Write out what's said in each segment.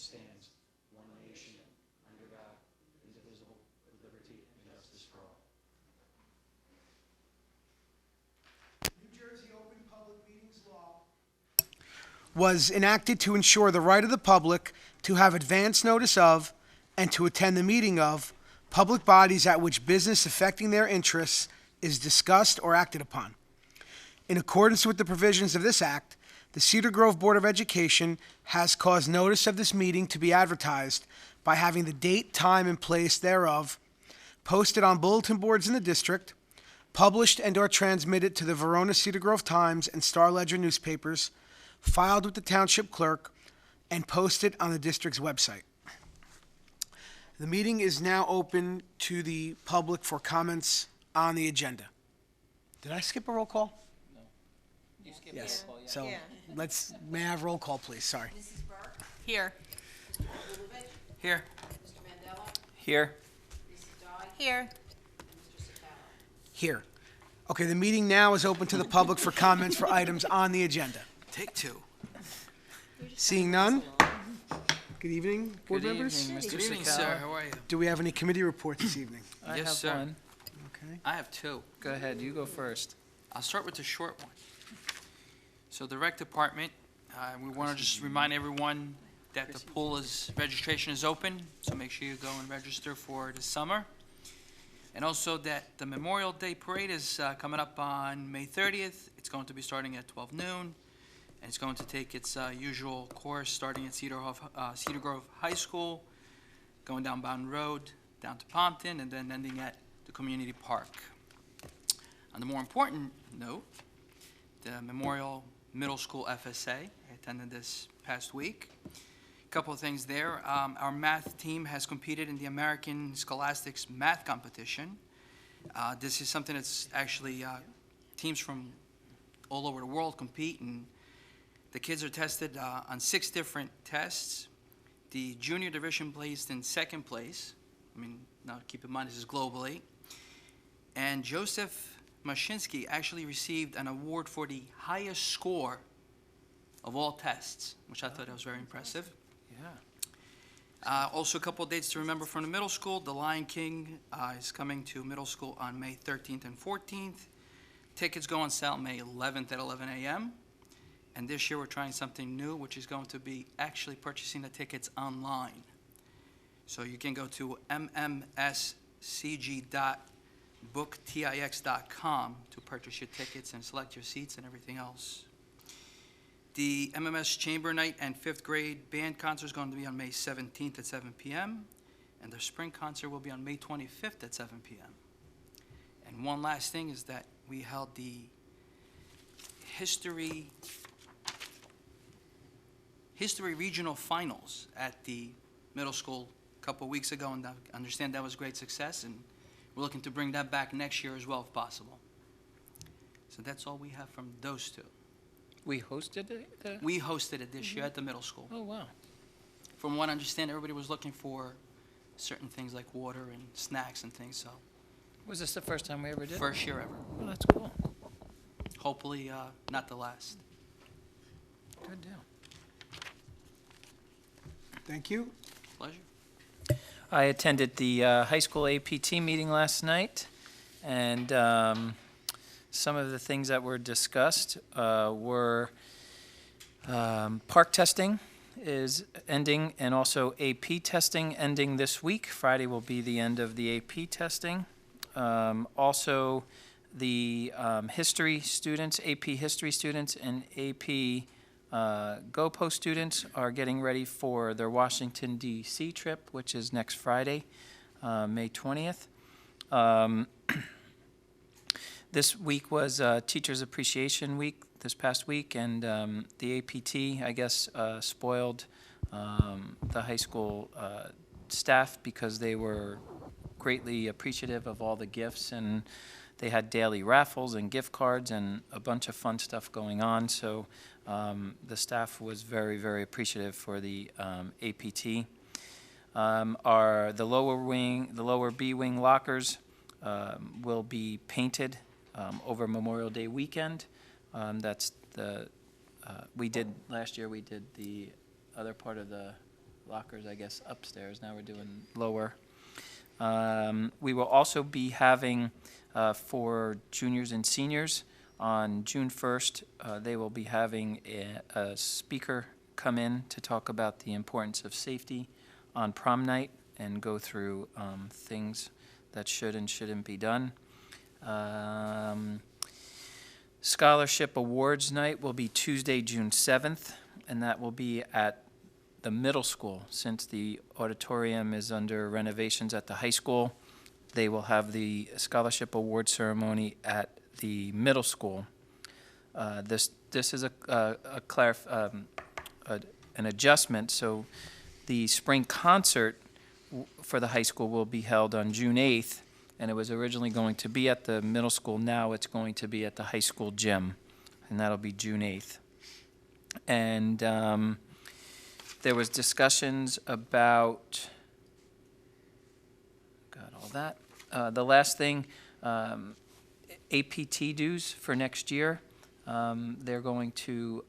stands, one nation, under God, indivisible, with liberty and justice for all. New Jersey Open Public Meetings Law was enacted to ensure the right of the public to have advance notice of and to attend the meeting of public bodies at which business affecting their interests is discussed or acted upon. In accordance with the provisions of this act, the Cedar Grove Board of Education has caused notice of this meeting to be advertised by having the date, time, and place thereof posted on bulletin boards in the district, published and/or transmitted to the Verona Cedar Grove Times and Star Ledger newspapers, filed with the township clerk, and posted on the district's website. The meeting is now open to the public for comments on the agenda. Did I skip a roll call? You skipped Yes. roll call, yeah. So Yeah. may I have roll call, please? Sorry. Mrs. Burke? Here. Mr. Lubavitch? Here. Mr. Mandela? Here. Mrs. Dye? Here. And Mr. Sotelo? Here. Okay, the meeting now is open to the public for comments for items on the agenda. Take two. Seeing none? Good evening, board Good members. evening, Mr. Good evening, Sakala. sir. How are you? Do we have any committee reports this evening? I Yes, have sir. one. Okay. I have two. Go ahead, you go first. I'll start with the short one. So the rec department, we want to just remind everyone that the registration is open, so make sure you go and register for the summer. And also that the Memorial Day Parade is coming up on May 30th. It's going to be starting at 12 noon, and it's going to take its usual course, starting at Cedar Grove High School, going down Bowden Road, down to Pompton, and then ending at the community park. On the more important note, the Memorial Middle School FSA, I attended this past week. A couple of things there. Our math team has competed in the American Scholastics Math Competition. This is something that's actually teams from all over the world compete, and the kids are tested on 6 different tests. The junior division placed in second place. I mean, now keep in mind this is globally. And Joseph Mashinsky actually received an award for the highest score of all tests, which I thought was very impressive. Yeah. Also, a couple of dates to remember from the middle school. The Lion King is coming to middle school on May 13th and 14th. Tickets go on sale May 11th at 11 a.m. And this year we're trying something new, which is going to be actually purchasing the tickets online. So you can go to mmscg.booktix.com to purchase your tickets and select your seats and everything else. The MMS Chamber Night and 5th grade band concert is going to be on May 17th at 7 p.m. And the spring concert will be on May 25th at 7 p.m. And one last thing is that we held the History Regional Finals at the middle school a couple weeks ago, and I understand that was a great success, and we're looking to bring that back next year as well if possible. So that's all we have from those two. We hosted it? We hosted it this year at the middle school. Oh, wow. From what I understand, everybody was looking for certain things like water and snacks and things, so Was this the first time we ever did it? first year ever. Oh, that's cool. Hopefully not the last. Good deal. Thank you. Pleasure. I attended the high school APT meeting last night, and some of the things that were discussed were park testing is ending, and also AP testing ending this week. Friday will be the end of the AP testing. Also, the history students, AP history students, and AP GoPo students are getting ready for their Washington, D.C. trip, which is next Friday, May 20th. This week was Teachers Appreciation Week, this past week, and the APT, I guess, spoiled the high school staff because they were greatly appreciative of all the gifts, and they had daily raffles and gift cards and a bunch of fun stuff going on. So the staff was very, very appreciative for the APT. The lower B wing lockers will be painted over Memorial Day weekend. That's we did last year. We did the other part of the lockers, I guess, upstairs. Now we're doing lower. We will also be having, for juniors and seniors, on June 1st, they will be having a speaker come in to talk about the importance of safety on prom night and go through things that should and shouldn't be done. Scholarship Awards Night will be Tuesday, June 7th, and that will be at the middle school. Since the auditorium is under renovations at the high school, they will have the scholarship award ceremony at the middle school. This is an adjustment. So the spring concert for the high school will be held on June 8th, and it was originally going to be at the middle school. Now it's going to be at the high school gym, and that'll be June 8th. And there was discussions about, got all that. The last thing, APT dues for next year. They're going to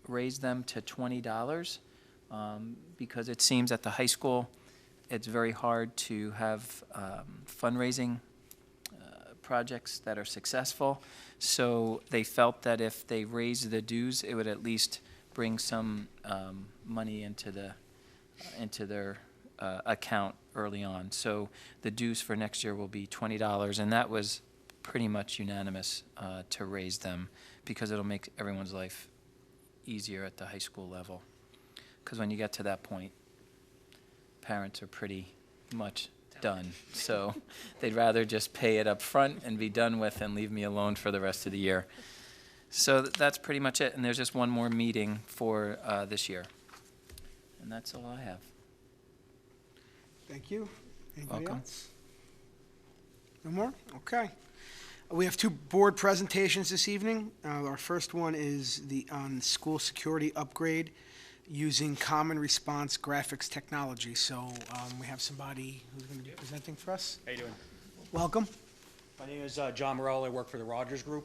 raise them to $20 because it seems at the high school it's very hard to have fundraising projects that are successful. So they felt that if they raised the dues, it would at least bring some money into their account early on. So the dues for next year will be $20, and that was pretty much unanimous to raise them because it'll make everyone's life easier at the high school level. Because when you get to that point, parents are pretty much done. So they'd rather just pay it up front and be done with and leave me alone for the rest of the year. So that's pretty much it. And there's just one more meeting for this year. And that's all I have. Thank you. Anybody Welcome. else? No more? Okay. We have two board presentations this evening. Our first one is on school security upgrade using common response graphics technology. So we have somebody who's going to be presenting for us. How you doing? Welcome. My name is John Morello. I work for the Rogers Group.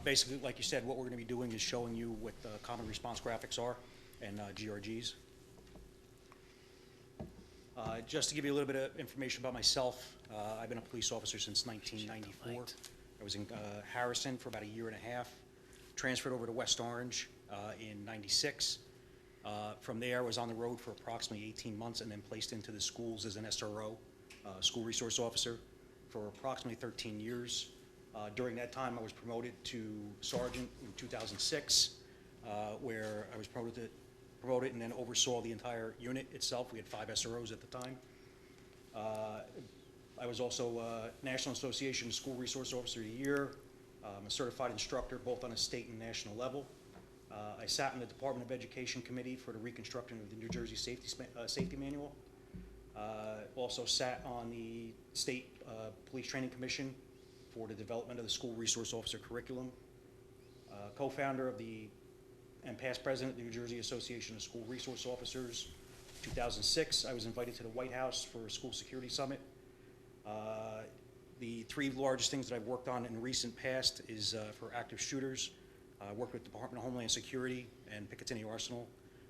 Basically, like you said, what we're going to be doing is showing you what common response graphics are and GRGs. Just to give you a little bit of information about myself, I've been a police officer since 1994. I was in Harrison for about a year and a half, transferred over to West Orange in 96. From there, I was on the road for approximately 18 months and then placed into the schools as an SRO, school resource officer, for approximately 13 years. During that time, I was promoted to sergeant in 2006, where I was promoted and then oversaw the entire unit itself. We had 5 SROs at the time. I was also National Association School Resource Officer of the Year. I'm a certified instructor both on a state and national level. I sat in the Department of Education Committee for the reconstruction of the New Jersey Safety Manual. Also sat on the State Police Training Commission for the development of the School Resource Officer curriculum. Co-founder of and past president of the New Jersey Association of School Resource Officers. 2006, I was invited to the White House for a school security summit. The 3 largest things that I've worked on in recent past is for active shooters. I worked with the Department of Homeland Security and Picatinny Arsenal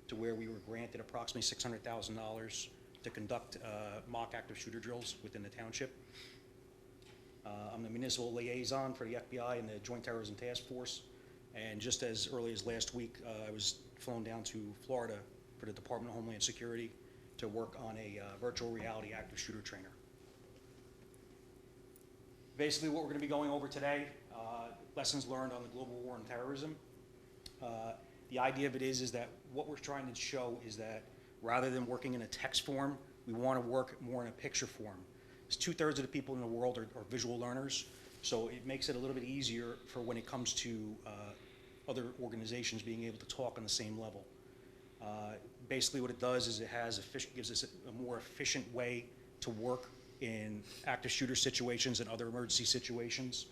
to where we were granted approximately $600,000 to conduct mock active shooter drills within the township. I'm the municipal liaison for the FBI and the Joint Terrorism Task Force. And just as early as last week, I was flown down to Florida for the Department of Homeland Security to work on a virtual reality active shooter trainer. Basically, what we're going to be going over today, lessons learned on the global war on terrorism. The idea of it is that what we're trying to show is that rather than working in a text form, we want to work more in a picture form. 2/3 of the people in the world are visual learners, so it makes it a little bit easier for when it comes to other organizations being able to talk on the same level. Basically what it does is gives us a more efficient way to work in active shooter situations and other emergency situations.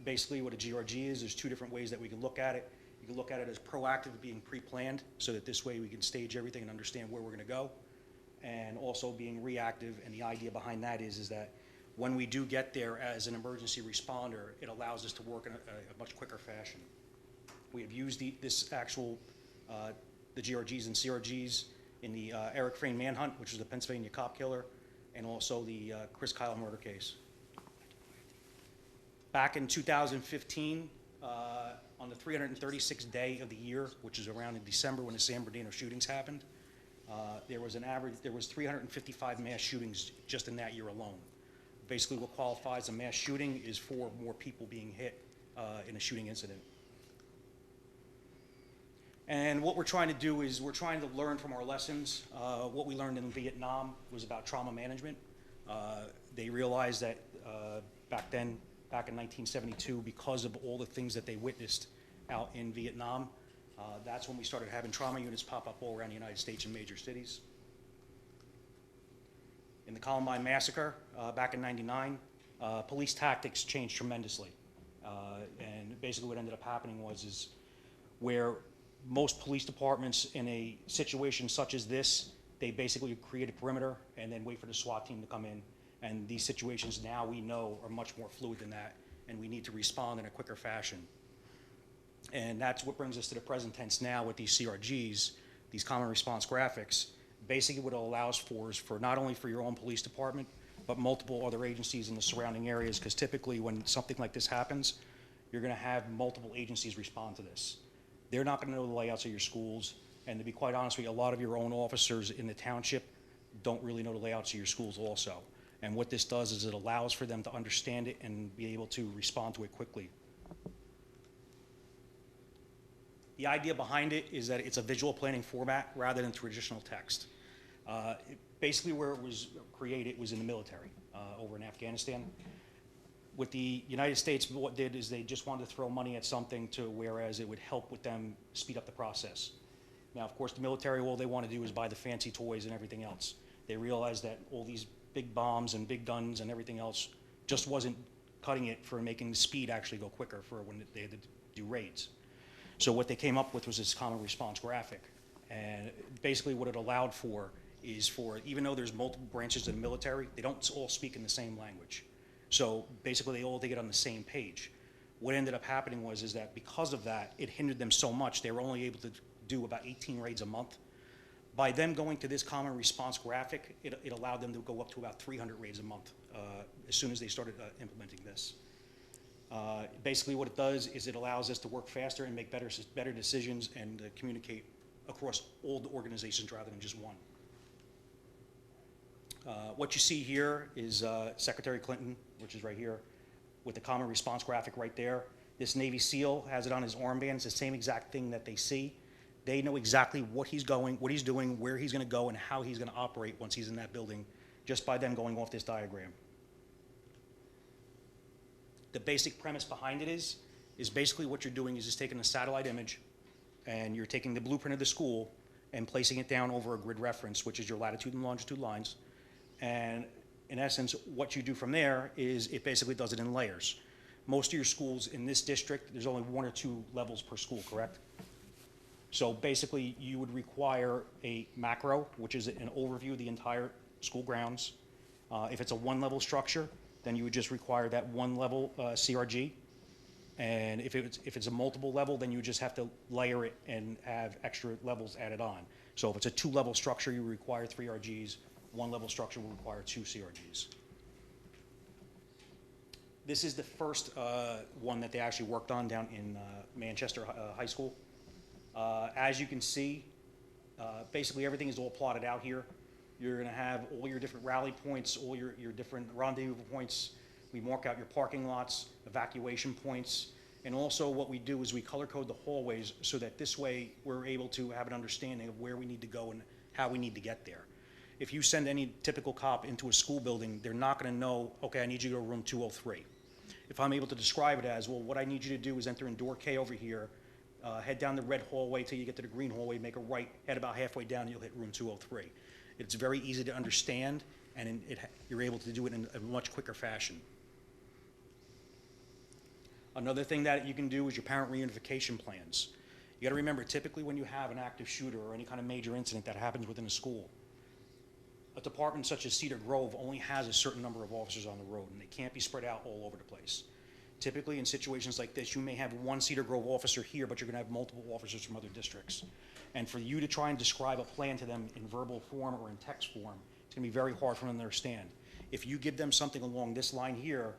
Basically what a GRG is, there's 2 different ways that we can look at it. You can look at it as proactive, being pre-planned, so that this way we can stage everything and understand where we're going to go. And also being reactive, and the idea behind that is that when we do get there as an emergency responder, it allows us to work in a much quicker fashion. We have used this actual the GRGs and CRGs in the Eric Frayne manhunt, which was the Pennsylvania cop killer, and also the Chris Kyle murder case. Back in 2015, on the 336th day of the year, which is around in December when the San Bernardino shootings happened, there was 355 mass shootings just in that year alone. Basically, what qualifies a mass shooting is 4 more people being hit in a shooting incident. And what we're trying to do is we're trying to learn from our lessons. What we learned in Vietnam was about trauma management. They realized that back in 1972, because of all the things that they witnessed out in Vietnam, that's when we started having trauma units pop up all around the United States in major cities. In the Columbine massacre back in '99, police tactics changed tremendously. And basically what ended up happening is where most police departments in a situation such as this, they basically create a perimeter and then wait for the SWAT team to come in. And these situations now we know are much more fluid than that, and we need to respond in a quicker fashion. And that's what brings us to the present tense now with these CRGs, these common response graphics. Basically what it allows for is for not only for your own police department, but multiple other agencies in the surrounding areas, because typically when something like this happens, you're gonna have multiple agencies respond to this. They're not gonna know the layouts of your schools, and to be quite honest with you, a lot of your own officers in the township don't really know the layouts of your schools also. And what this does is it allows for them to understand it and be able to respond to it quickly. The idea behind it is that it's a visual planning format rather than traditional text. Basically where it was created was in the military over in Afghanistan. With the United States, what did is they just wanted to throw money at something to whereas it would help with them speed up the process. Now, of course, the military, all they want to do is buy the fancy toys and everything else. They realized that all these big bombs and big guns and everything else just wasn't cutting it for making the speed actually go quicker for when they had to do raids. So what they came up with was this common response graphic. And basically what it allowed for is for, even though there's multiple branches of the military, they don't all speak in the same language. So basically they all get on the same page. What ended up happening is that because of that, it hindered them so much, they were only able to do about 18 raids a month. By them going to this common response graphic, it allowed them to go up to about 300 raids a month as soon as they started implementing this. Basically what it does is it allows us to work faster and make better decisions and communicate across all the organizations rather than just one. What you see here is Secretary Clinton, which is right here, with the common response graphic right there. This Navy SEAL has it on his armband. It's the same exact thing that they see. They know exactly what he's doing, where he's going to go, and how he's going to operate once he's in that building, just by them going off this diagram. The basic premise behind it is basically what you're doing is just taking a satellite image, and you're taking the blueprint of the school and placing it down over a grid reference, which is your latitude and longitude lines. And in essence, what you do from there is it basically does it in layers. Most of your schools in this district, there's only 1 or 2 levels per school, correct? So basically, you would require a macro, which is an overview of the entire school grounds. If it's a 1-level structure, then you would just require that 1-level CRG. And if it's a multiple level, then you just have to layer it and have extra levels added on. So if it's a 2-level structure, you require 3 RGs. 1-level structure will require 2 CRGs. This is the first one that they actually worked on down in Manchester High School. As you can see, basically everything is all plotted out here. You're going to have all your different rally points, all your different rendezvous points. We mark out your parking lots, evacuation points, and also what we do is we color code the hallways so that this way we're able to have an understanding of where we need to go and how we need to get there. If you send any typical cop into a school building, they're not going to know, okay, I need you to go to room 203. If I'm able to describe it as, well, what I need you to do is enter in door K over here, head down the red hallway till you get to the green hallway, make a right, head about halfway down, and you'll hit room 203. It's very easy to understand, and you're able to do it in a much quicker fashion. Another thing that you can do is your parent reunification plans. You got to remember, typically when you have an active shooter or any kind of major incident that happens within a school, a department such as Cedar Grove only has a certain number of officers on the road, and they can't be spread out all over the place. Typically, in situations like this, you may have one Cedar Grove officer here, but you're gonna have multiple officers from other districts. And for you to try and describe a plan to them in verbal form or in text form, it's gonna be very hard for them to understand. If you give them something along this line here,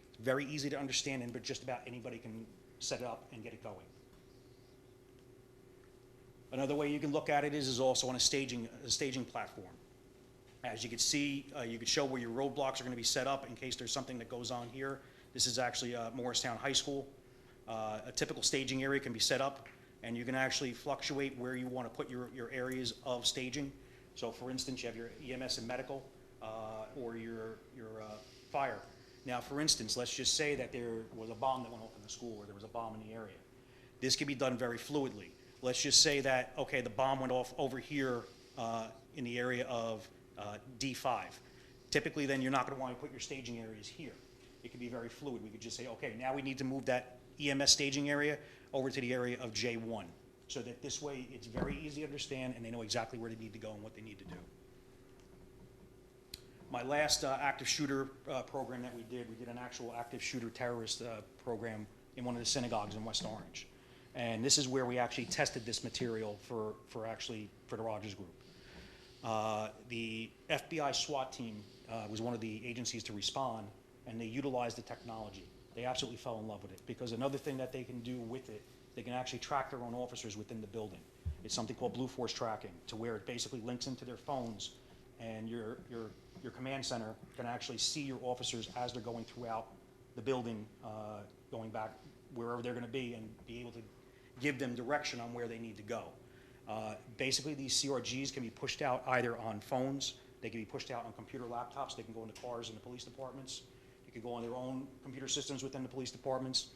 it's very easy to understand, and but just about anybody can set it up and get it going. Another way you can look at it is also on a staging platform. As you can see, you could show where your roadblocks are gonna be set up in case there's something that goes on here. This is actually Morristown High School. A typical staging area can be set up, and you can actually fluctuate where you want to put your areas of staging. So for instance, you have your EMS and medical, or your fire. Now, for instance, let's just say that there was a bomb that went off in the school, or there was a bomb in the area. This can be done very fluidly. Let's just say that, okay, the bomb went off over here in the area of D5. Typically, then you're not going to want to put your staging areas here. It can be very fluid. We could just say, okay, now we need to move that EMS staging area over to the area of J1, so that this way it's very easy to understand and they know exactly where they need to go and what they need to do. My last active shooter program that we did an actual active shooter terrorist program in one of the synagogues in West Orange. And this is where we actually tested this material for the Rogers Group. The FBI SWAT team was one of the agencies to respond, and they utilized the technology. They absolutely fell in love with it, because another thing that they can do with it, they can actually track their own officers within the building. It's something called Blue Force tracking, to where it basically links into their phones, and your command center can actually see your officers as they're going throughout the building, going back wherever they're gonna be, and be able to give them direction on where they need to go. Basically, these CRGs can be pushed out either on phones, they can be pushed out on computer laptops, they can go into cars in the police departments, they can go on their own computer systems within the police departments,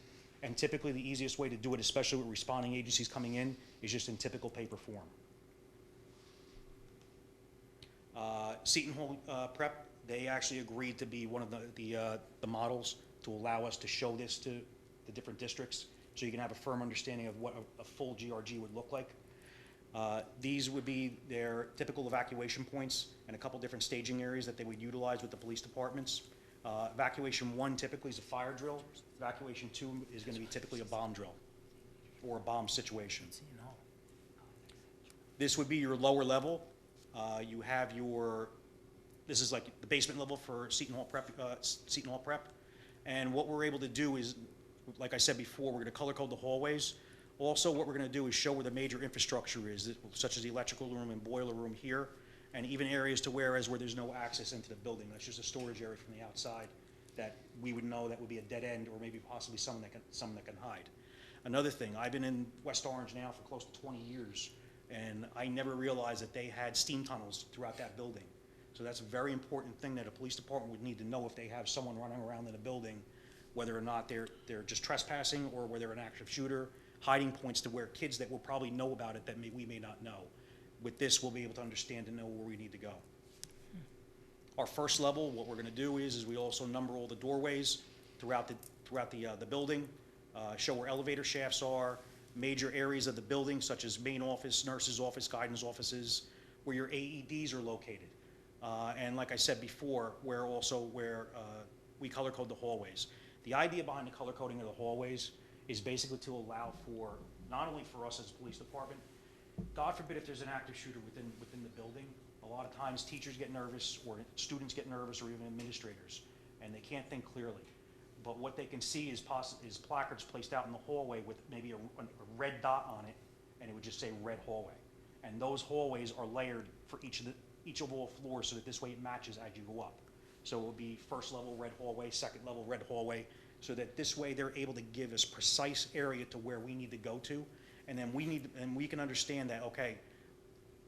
and typically the easiest way to do it, especially with responding agencies coming in, is just in typical paper form. Seton Hall Prep, they actually agreed to be one of the models to allow us to show this to the different districts, so you can have a firm understanding of what a full GRG would look like. These would be their typical evacuation points and a couple different staging areas that they would utilize with the police departments. Evacuation 1 typically is a fire drill. Evacuation 2 is going to be typically a bomb drill or a bomb situation. This would be your lower level. You have this is like the basement level for Seton Hall Prep. And what we're able to do is, like I said before, we're going to color code the hallways. Also, what we're going to do is show where the major infrastructure is, such as the electrical room and boiler room here, and even areas to where there's no access into the building. That's just a storage area from the outside that we would know that would be a dead end, or maybe possibly someone that can hide. Another thing, I've been in West Orange now for close to 20 years, and I never realized that they had steam tunnels throughout that building. So that's a very important thing that a police department would need to know if they have someone running around in a building, whether or not they're just trespassing, or whether they're an active shooter, hiding points to where kids that will probably know about it that we may not know. With this, we'll be able to understand and know where we need to go. Our first level, what we're going to do is we also number all the doorways throughout the building, show where elevator shafts are, major areas of the building such as main office, nurse's office, guidance offices, where your AEDs are located. And like I said before, where we color code the hallways. The idea behind the color coding of the hallways is basically to allow for, not only for us as a police department, God forbid if there's an active shooter within the building, a lot of times teachers get nervous, or students get nervous, or even administrators, and they can't think clearly. But what they can see is placards placed out in the hallway with maybe a red dot on it, and it would just say red hallway. And those hallways are layered for each of all floors, so that this way it matches as you go up. So it will be first level red hallway, second level red hallway, so that this way they're able to give us precise area to where we need to go to, and then we can understand that, okay,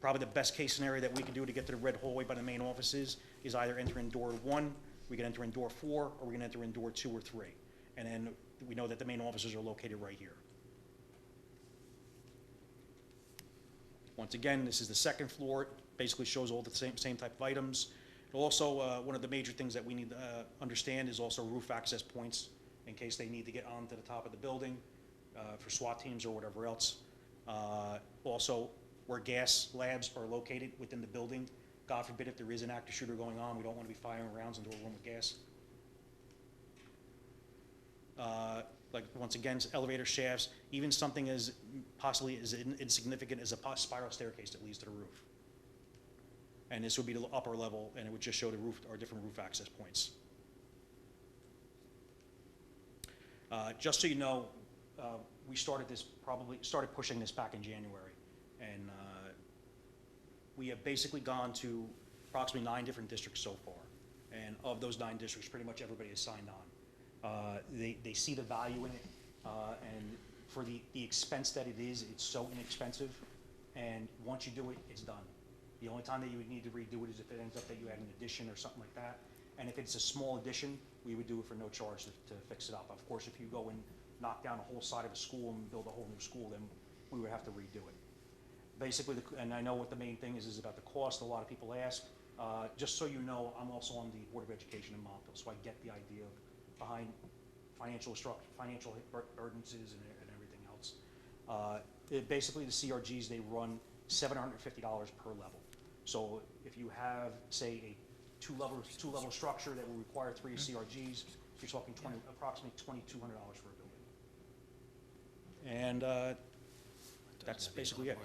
probably the best case scenario that we can do to get to the red hallway by the main offices is either enter in door 1, we can enter in door 4, or we can enter in door 2 or 3, and then we know that the main offices are located right here. Once again, this is the second floor. It basically shows all the same type of items. Also, one of the major things that we need to understand is also roof access points in case they need to get onto the top of the building for SWAT teams or whatever else. Also, where gas labs are located within the building. God forbid if there is an active shooter going on, we don't want to be firing rounds into a room with gas. like, once again, elevator shafts, even something as possibly as insignificant as a spiral staircase that leads to the roof. And this would be the upper level, and it would just show the roof, or different roof access points. Just so you know, we started pushing this back in January, and we have basically gone to approximately 9 different districts so far, and of those 9 districts, pretty much everybody has signed on. They see the value in it, and for the expense that it is, it's so inexpensive, and once you do it, it's done. The only time that you would need to redo it is if it ends up that you had an addition or something like that, and if it's a small addition, we would do it for no charge to fix it up. Of course, if you go and knock down a whole side of a school and build a whole new school, then we would have to redo it. Basically, and I know what the main thing is about the cost. A lot of people ask. Just so you know, I'm also on the Board of Education in Montville, so I get the idea behind financial ordinances and everything else. Basically, the CRGs, they run $750 per level. So if you have, say, a two-level structure that will require 3 CRGs, you're talking approximately $2,200 for a building. And that's basically it.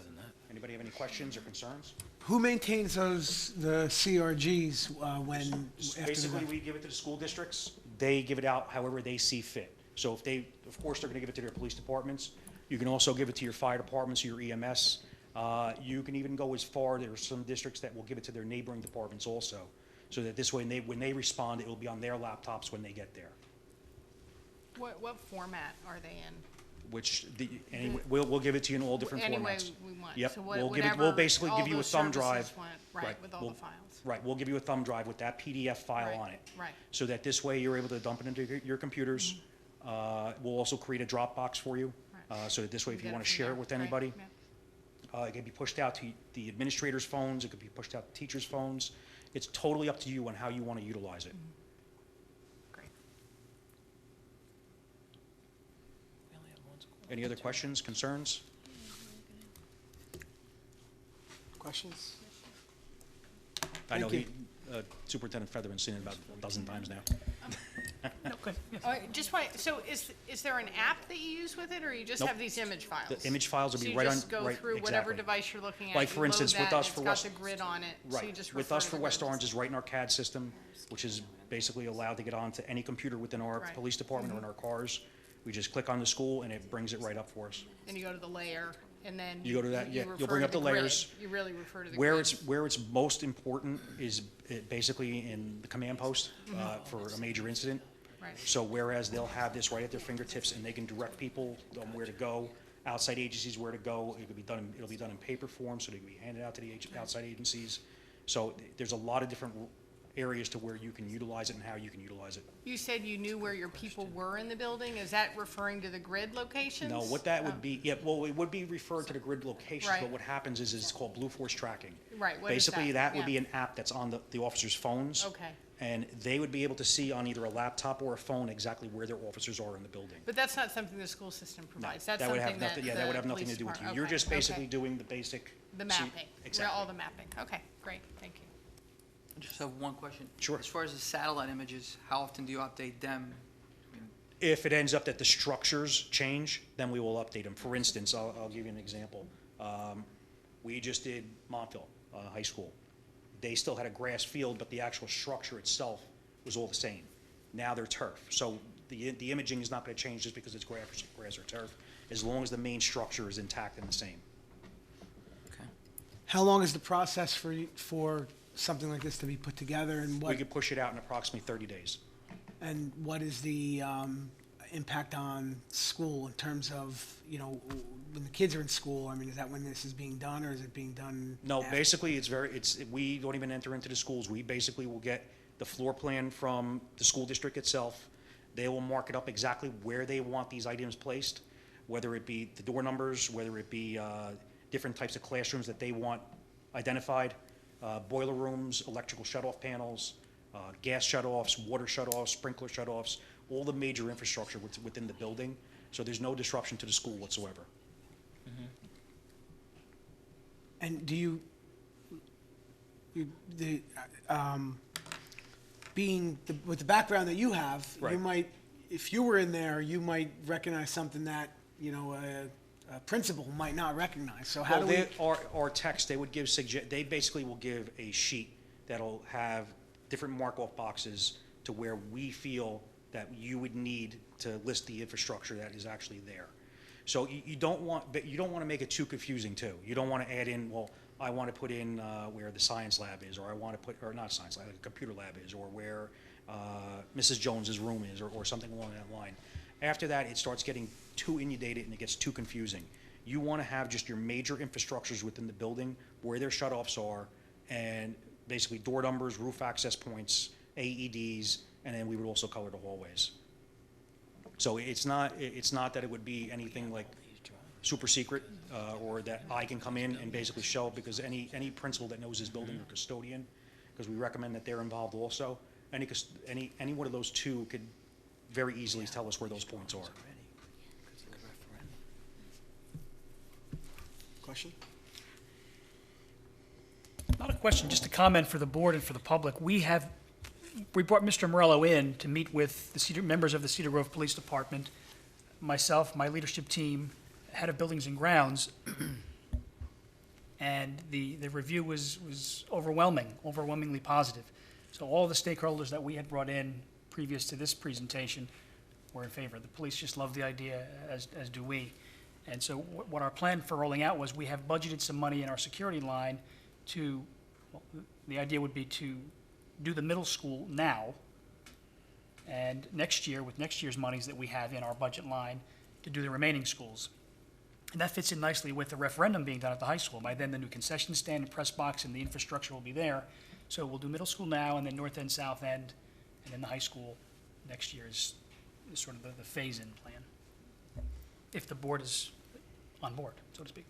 Anybody have any questions or concerns? Who maintains the CRGs when? Basically, we give it to the school districts. They give it out however they see fit. So if they, of course, they're going to give it to their police departments. You can also give it to your fire departments, your EMS. You can even go as far, there are some districts that will give it to their neighboring departments also, so that this way, when they respond, it will be on their laptops when they get there. What format are they in? Which we'll give it to you in all different Any way formats. we want. Yep, So we'll basically all give you a those thumb services drive. went, Right, Right, with all we'll- the files. Right, we'll give you a thumb drive with that PDF file Right, on it. right. So that this way you're able to dump it into your computers. We'll also create a Dropbox for you, Right. so that this way if Get you it want to from share there. it with Right, anybody. yeah. It can be pushed out to the administrators' phones, it could be pushed out to teachers' phones. It's totally up to you on how you want to utilize it. Great. Any other questions, concerns? Questions? I know Thank Superintendent Featherman's seen it about a dozen times now. Just wait, so is there an app that you use with it, or you just Nope. have these image files? The image files will So be you right on, just go right, through whatever exactly. device you're looking at, Like, you for load instance, with that, us and for it's got West- the grid on it, so you Right, just with refer us to for the West grid. Orange is right in our CAD system, which is basically allowed to get onto any computer within our Right. police department or in our cars. We just click on the school and it brings it right up for us. And you go to the layer, and then. You go to that, yeah, refer you'll bring to up the grid. layers. You really refer to the Where grid. it's most important is basically in the command post for a major incident. Right. So whereas they'll have this right at their fingertips and they can direct people on where to go, outside agencies where to go, it'll be done in paper form, so they can be handed out to the outside agencies. So there's a lot of different areas to where you can utilize it and how you can utilize it. You said you knew where your people were in the building, is that referring to the grid locations? No, what that would be, yeah, well, it would be referred to the grid locations, Right. but what happens is it's called Blue Force Tracking. Right, what is Basically, that? that would be Yeah. an app that's on the officers' phones. Okay. And they would be able to see on either a laptop or a phone exactly where their officers are in the building. But that's not something the school system No, provides, that's that would have something that nothing- Yeah, that would have the nothing to police do with you. department- You're okay, just basically okay. doing the basic. The mapping, Exactly. all the mapping, okay, great, thank you. I just have one question. Sure. As far as the satellite images, how often do you update them? If it ends up that the structures change, then we will update them. For instance, I'll give you an example. We just did Montville High School. They still had a grass field, but the actual structure itself was all the same. Now they're turf. So the imaging is not going to change just because it's grass or turf, as long as the main structure is intact and the same. Okay. How long is the process for something like this to be put together, and We what, could push it out in approximately 30 days. and what is the impact on school in terms of, when the kids are in school? I mean, is that when this is being done, or is it being done? No, after? basically, we don't even enter into the schools. We basically will get the floor plan from the school district itself. They will mark it up exactly where they want these items placed, whether it be the door numbers, whether it be different types of classrooms that they want identified, boiler rooms, electrical shut-off panels, gas shut-offs, water shut-offs, sprinkler shut-offs, all the major infrastructure within the building. So there's no disruption to the school whatsoever. And do you, with the background that you have, you Right. might, if you were in there, you might recognize something that, you know, a principal might not recognize. So how Well, do we? our text, they would give, they basically will give a sheet that'll have different mark-off boxes to where we feel that you would need to list the infrastructure that is actually there. So you don't want, but you don't want to make it too confusing too. You don't want to add in, well, I want to put in where the science lab is, or I want to put, or not science lab, the computer lab is, or where Mrs. Jones's room is, or something along that line. After that, it starts getting too inundated and it gets too confusing. You want to have just your major infrastructures within the building, where their shutoffs are, and basically door numbers, roof access points, AEDs, and then we would also color the hallways. So it's not that it would be anything like super secret, or that I can come in and basically show, because any principal that knows his building, or custodian, because we recommend that they're involved also, any one of those two could very easily tell us where those points are. Question? Not a question, just a comment for the board and for the public. We brought Mr. Morello in to meet with the members of the Cedar Grove Police Department, myself, my leadership team, head of buildings and grounds, and the review was overwhelmingly positive. So all the stakeholders that we had brought in previous to this presentation were in favor. The police just love the idea, as do we. And so what our plan for rolling out was, we have budgeted some money in our security line to, well, the idea would be to do the middle school now, and next year, with next year's monies that we have in our budget line, to do the remaining schools. And that fits in nicely with the referendum being done at the high school. By then, the new concession stand and press box and the infrastructure will be there. So we'll do middle school now, and then north end, south end, and then the high school next year is sort of the phase-in plan, if the board is on board, so to speak.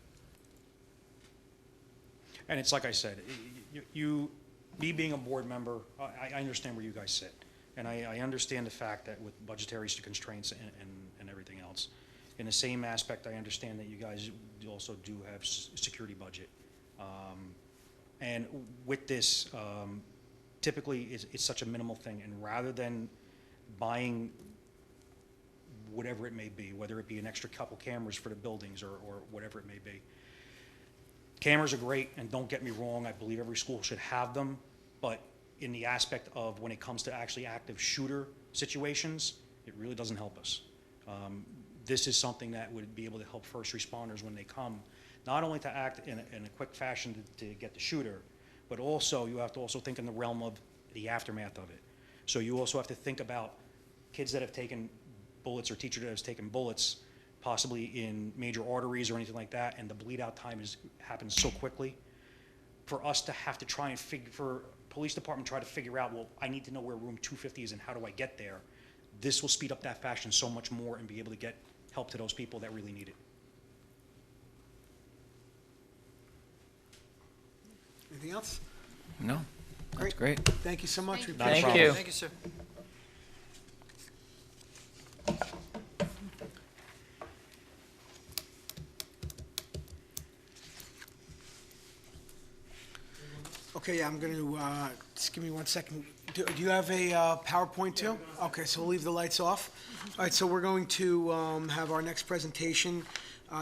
And it's like I said, me being a board member, I understand where you guys sit. And I understand the fact that with budgetary constraints and everything else. In the same aspect, I understand that you guys also do have security budget. And with this, typically it's such a minimal thing. And rather than buying whatever it may be, whether it be an extra couple cameras for the buildings or whatever it may be. Cameras are great, and don't get me wrong, I believe every school should have them, but in the aspect of when it comes to actually active shooter situations, it really doesn't help us. This is something that would be able to help first responders when they come, not only to act in a quick fashion to get the shooter, but also you have to also think in the realm of the aftermath of it. So you also have to think about kids that have taken bullets, or teacher that has taken bullets, possibly in major arteries or anything like that, and the bleed out time happens so quickly. For us to have to try and for police department try to figure out, well, I need to know where room 250 is and how do I get there, this will speed up that fashion so much more and be able to get help to those people that really need it. Anything else? No, that's great. Thank you so much. We Not a Thank problem. you. Thank you, sir. Okay, yeah, I'm going to, just give me 1 second. Do you have a PowerPoint too? Okay, so we'll leave the lights off. All right, so we're going to have our next presentation,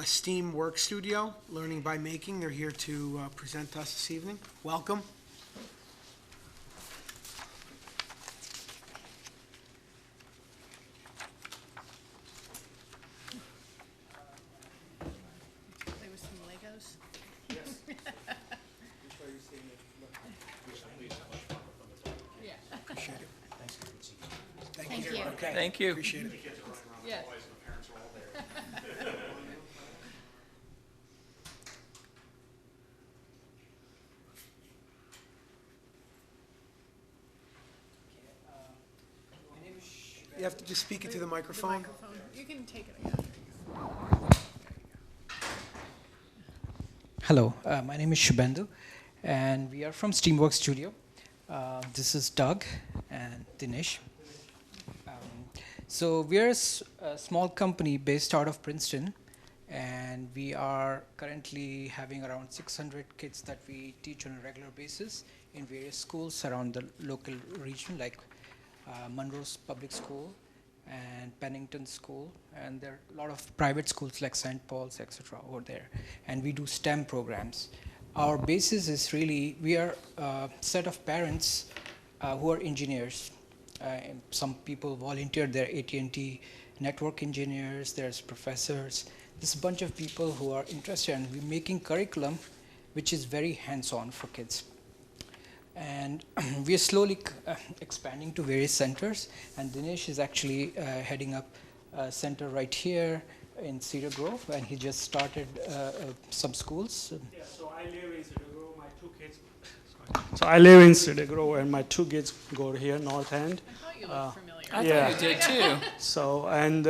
STEAM Work Studio, Learning by Making. They're here to present to us this evening. Welcome. Play with some Legos. Yeah. Appreciate it. Thank Thank you. you. Okay. Thank you. Appreciate it. Yes. You have to just speak into the microphone. You can take it again. Hello, my name is Shubhendu, and we are from Steamworks Studio. This is Doug and Dinesh. So we are a small company based out of Princeton, and we are currently having around 600 kids that we teach on a regular basis in various schools around the local region, like Monroe's Public School, and Pennington School, and there are a lot of private schools like St. Paul's, etc. over there. And we do STEM programs. Our basis is really, we are a set of parents who are engineers. And some people volunteer, they're AT&T network engineers, there's professors. There's a bunch of people who are interested, and we're making curriculum which is very hands-on for kids. And we are slowly expanding to various centers, and Dinesh is actually heading up a center right here in Cedar Grove, and he just started some schools. Yeah, so I live in Cedar Grove. My two kids. Sorry. So I live in Cedar Grove, and my two kids go here, North End. I thought you looked familiar. I Yeah. thought you did too. So and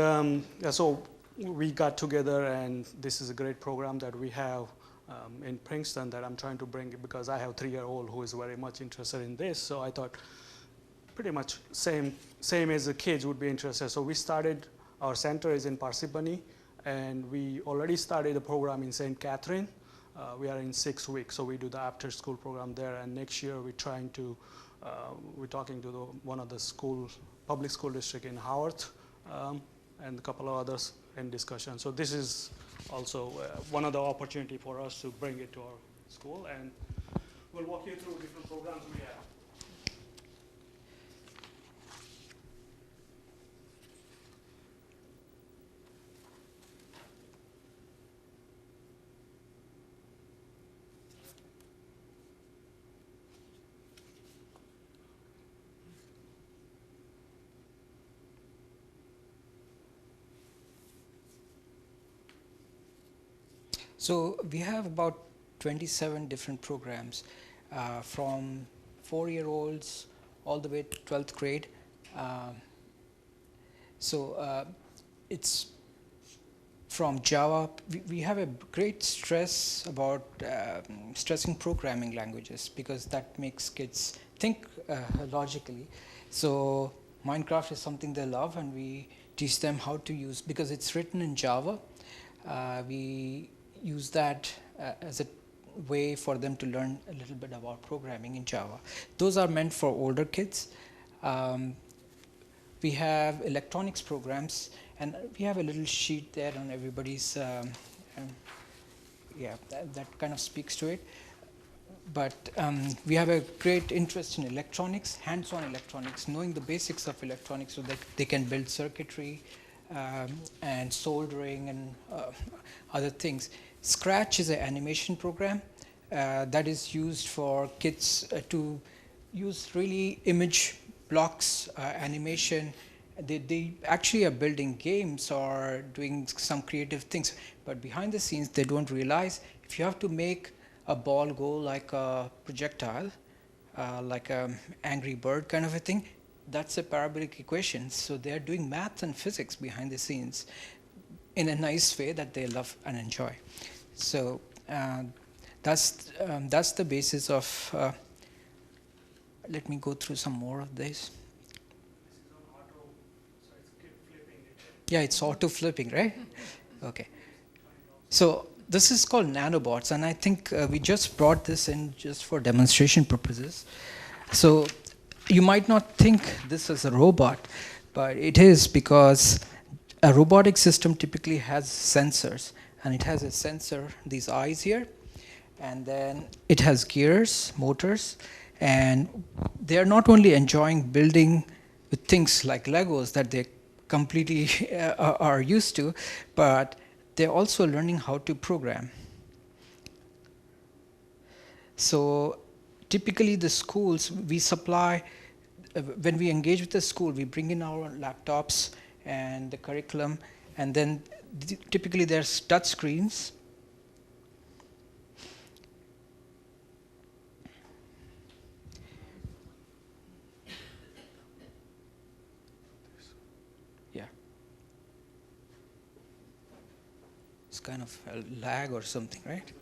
yeah, so we got together, and this is a great program that we have in Princeton that I'm trying to bring, because I have a 3-year-old who is very much interested in this. So I thought pretty much same as the kids would be interested. So we started, our center is in Parsippany, and we already started a program in St. Catherine. We are in 6 weeks, so we do the after school program there, and next year we're trying to, we're talking to one of the public school district in Howard, and a couple of others in discussion. So this is also one of the opportunity for us to bring it to our school, and we'll walk you through different programs we have. So we have about 27 different programs, from 4-year-olds all the way to 12th grade. So it's from Java. We have a great stress about stressing programming languages, because that makes kids think logically. So Minecraft is something they love, and we teach them how to use, because it's written in Java. We use that as a way for them to learn a little bit about programming in Java. Those are meant for older kids. We have electronics programs, and we have a little sheet there on everybody's, yeah, that kind of speaks to it. But we have a great interest in electronics, hands-on electronics, knowing the basics of electronics so that they can build circuitry and soldering and other things. Scratch is an animation program that is used for kids to use really image blocks, animation. They actually are building games or doing some creative things, but behind the scenes they don't realize if you have to make a ball go like a projectile, like an angry bird kind of a thing, that's a parabolic equation. So they're doing math and physics behind the scenes in a nice way that they love and enjoy. So that's the basis of, let me go through some more of this. Yeah, it's auto flipping, right? Okay. So this is called Nanobots, and I think we just brought this in just for demonstration purposes. So you might not think this is a robot, but it is, because a robotic system typically has sensors, and it has a sensor, these eyes here, and then it has gears, motors, and they're not only enjoying building with things like Legos that they completely are used to, but they're also learning how to program. So typically the schools, we supply, when we engage with the school, we bring in our laptops and the curriculum, and then typically there's touch screens. Yeah. It's kind of a lag or something, right?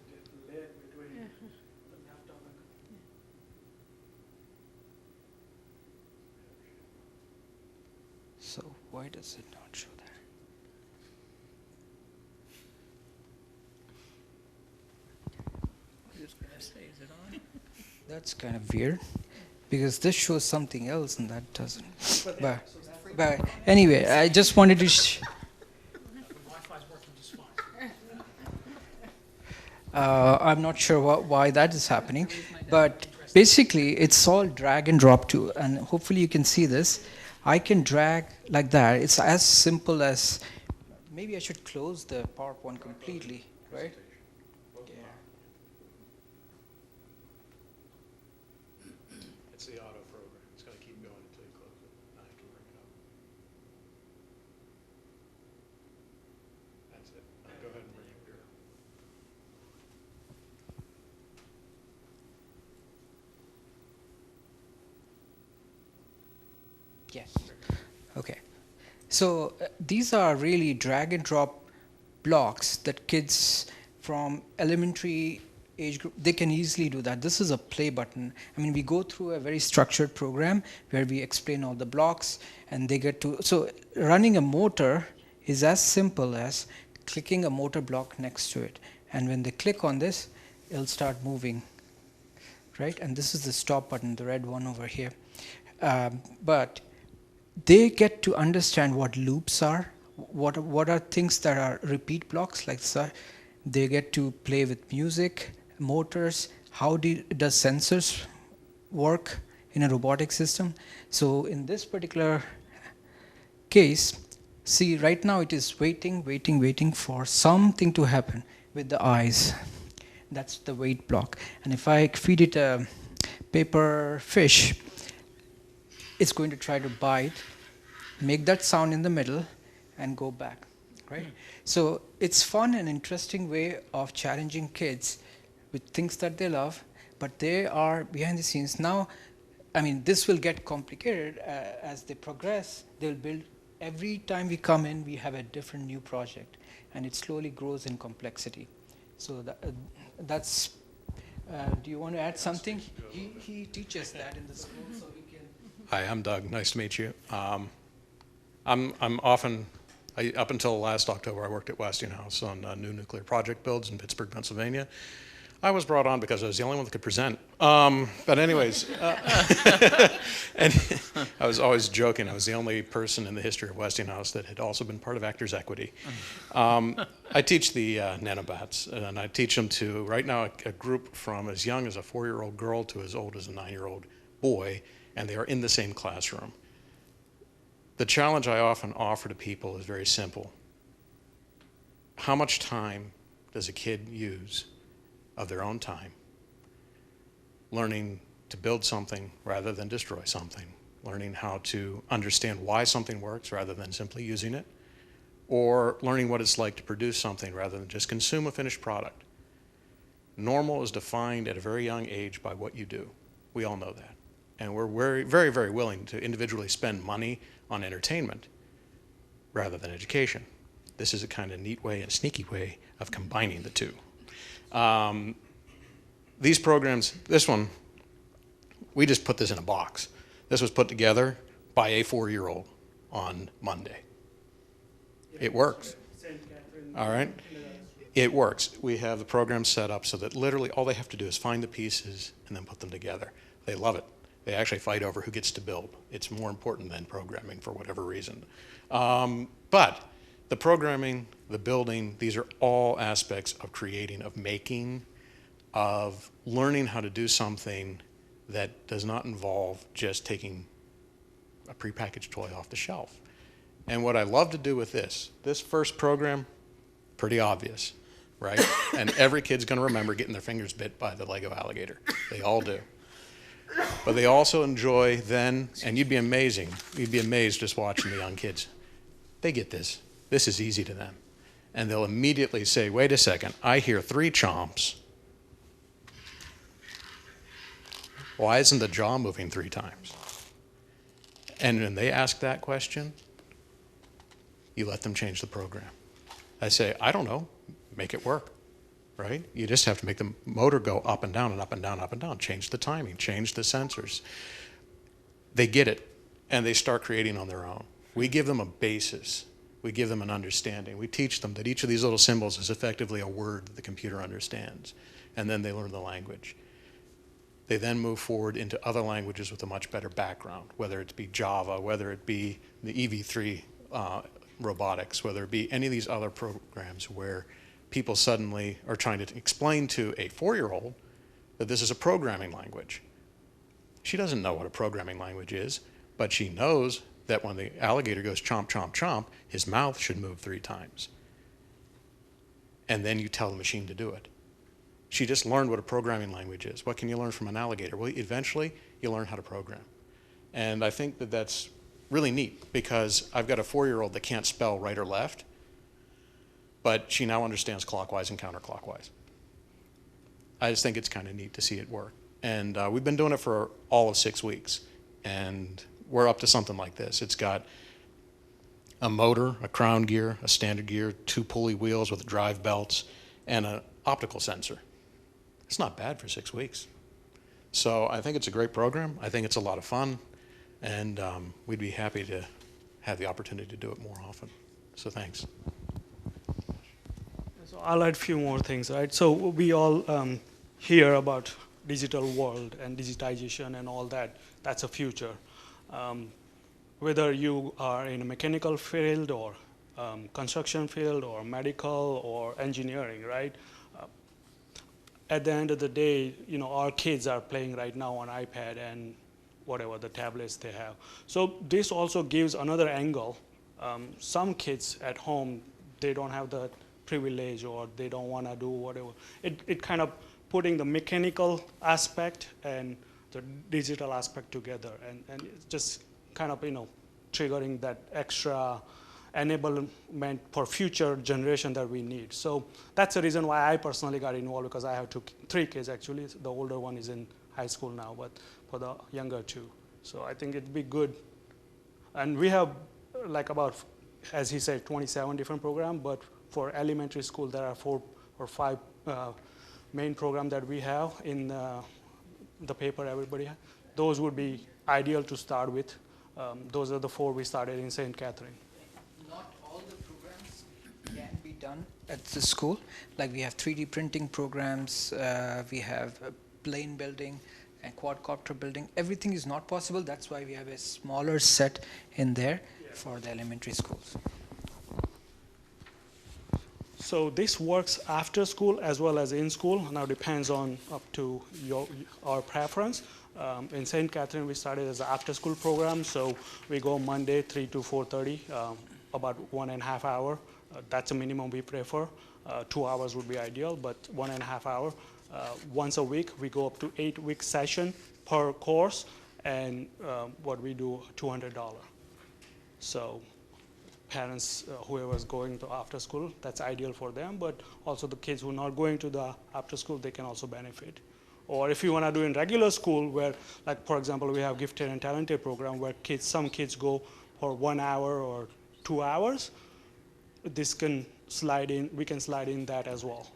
So why does it not show that? I was just gonna say, is it on? That's kind of weird, because this shows something else and that doesn't. But But anyway, I just wanted to. Wi-Fi's working just fine. I'm not sure why that is happening, but basically it's all drag and drop too, and hopefully you can see this. I can drag like that. It's as simple as, maybe I should close the PowerPoint completely, right? Yeah. It's the auto program. It's going to keep going until you close it. I have to bring it up. That's it. Go ahead and bring up your. Yes. Okay. So these are really drag and drop blocks that kids from elementary age group, they can easily do that. This is a play button. I mean, we go through a very structured program where we explain all the blocks and they get to, so running a motor is as simple as clicking a motor block next to it. And when they click on this, it'll start moving, right? And this is the stop button, the red one over here. But they get to understand what loops are, what are things that are repeat blocks, like they get to play with music, motors, how does sensors work in a robotic system. So in this particular case, see, right now it is waiting for something to happen with the eyes. That's the wait block. And if I feed it a paper fish, it's going to try to bite, make that sound in the middle, and go back, right? So it's fun and interesting way of challenging kids with things that they love, but they are behind the scenes. Now, I mean, this will get complicated as they progress. They'll build, every time we come in, we have a different new project, and it slowly grows in complexity. So that's, do you want to add something? He teaches that in the school, so we can. Hi, I'm Doug. Nice to meet you. I'm often, up until last October, I worked at Westinghouse on new nuclear project builds in Pittsburgh, Pennsylvania. I was brought on because I was the only one that could present. But anyways, and I was always joking. I was the only person in the history of Westinghouse that had also been part of Actors Equity. I teach the Nanobots, and I teach them to, right now, a group from as young as a 4-year-old girl to as old as a 9-year-old boy, and they are in the same classroom. The challenge I often offer to people is very simple. How much time does a kid use of their own time learning to build something rather than destroy something, learning how to understand why something works rather than simply using it, or learning what it's like to produce something rather than just consume a finished product? Normal is defined at a very young age by what you do. We all know that. And we're very, very, very willing to individually spend money on entertainment rather than education. This is a kind of neat way and sneaky way of combining the two. These programs, this one, we just put this in a box. This was put together by a 4-year-old on Monday. It works. All right? It works. We have the program set up so that literally all they have to do is find the pieces and then put them together. They love it. They actually fight over who gets to build. It's more important than programming for whatever reason. But the programming, the building, these are all aspects of creating, of making, of learning how to do something that does not involve just taking a prepackaged toy off the shelf. And what I love to do with this first program, pretty obvious, right? And every kid's gonna remember getting their fingers bit by the Lego alligator. They all do. But they also enjoy then, and you'd be amazed just watching the young kids. They get this. This is easy to them. And they'll immediately say, wait a second, I hear 3 chomps. Why isn't the jaw moving 3 times? And when they ask that question, you let them change the program. I say, I don't know, make it work. Right? You just have to make the motor go up and down and up and down, up and down. Change the timing, change the sensors. They get it, and they start creating on their own. We give them a basis. We give them an understanding. We teach them that each of these little symbols is effectively a word that the computer understands, and then they learn the language. They then move forward into other languages with a much better background, whether it be Java, whether it be the EV3 robotics, whether it be any of these other programs where people suddenly are trying to explain to a 4-year-old that this is a programming language. She doesn't know what a programming language is, but she knows that when the alligator goes chomp, chomp, chomp, his mouth should move 3 times. And then you tell the machine to do it. She just learned what a programming language is. What can you learn from an alligator? Well, eventually, you learn how to program. And I think that that's really neat because I've got a 4-year-old that can't spell right or left, but she now understands clockwise and counterclockwise. I just think it's kind of neat to see it work. And we've been doing it for all of 6 weeks, and we're up to something like this. It's got a motor, a crown gear, a standard gear, 2 pulley wheels with drive belts, and an optical sensor. It's not bad for 6 weeks. So I think it's a great program. I think it's a lot of fun, and we'd be happy to have the opportunity to do it more often. So thanks. So I'll add a few more things, right? So we all hear about digital world and digitization and all that. That's a future. Whether you are in a mechanical field or construction field or medical or engineering, right? At the end of the day, you know, our kids are playing right now on iPad and whatever the tablets they have. So this also gives another angle. Some kids at home, they don't have the privilege or they don't want to do whatever. It kind of putting the mechanical aspect and the digital aspect together, and it's just kind of, you know, triggering that extra enablement for future generation that we need. So that's the reason why I personally got involved, because I have 3 kids actually. The older one is in high school now, but for the younger 2. So I think it'd be good. And we have like about, as he said, 27 different programs, but for elementary school, there are 4 or 5 main programs that we have in the paper everybody has. Those would be ideal to start with. Those are the 4 we started in St. Catherine. Not all the programs can be done at the school. Like we have 3D printing programs, we have plane building and quadcopter building. Everything is not possible. That's why we have a smaller set in there for the elementary schools. So this works after school as well as in school. Now depends on up to our preference. In St. Catherine, we started as an after-school program, so we go Monday 3 to 4:30, about 1.5 hours. That's a minimum we prefer. 2 hours would be ideal, but 1.5 hours. Once a week, we go up to 8-week session per course, and what we do, $200. So parents, whoever's going to after school, that's ideal for them, but also the kids who are not going to the after school, they can also benefit. Or if you want to do in regular school, where, like for example, we have gifted and talented program where some kids go for 1 hour or 2 hours, this can slide in, we can slide in that as well.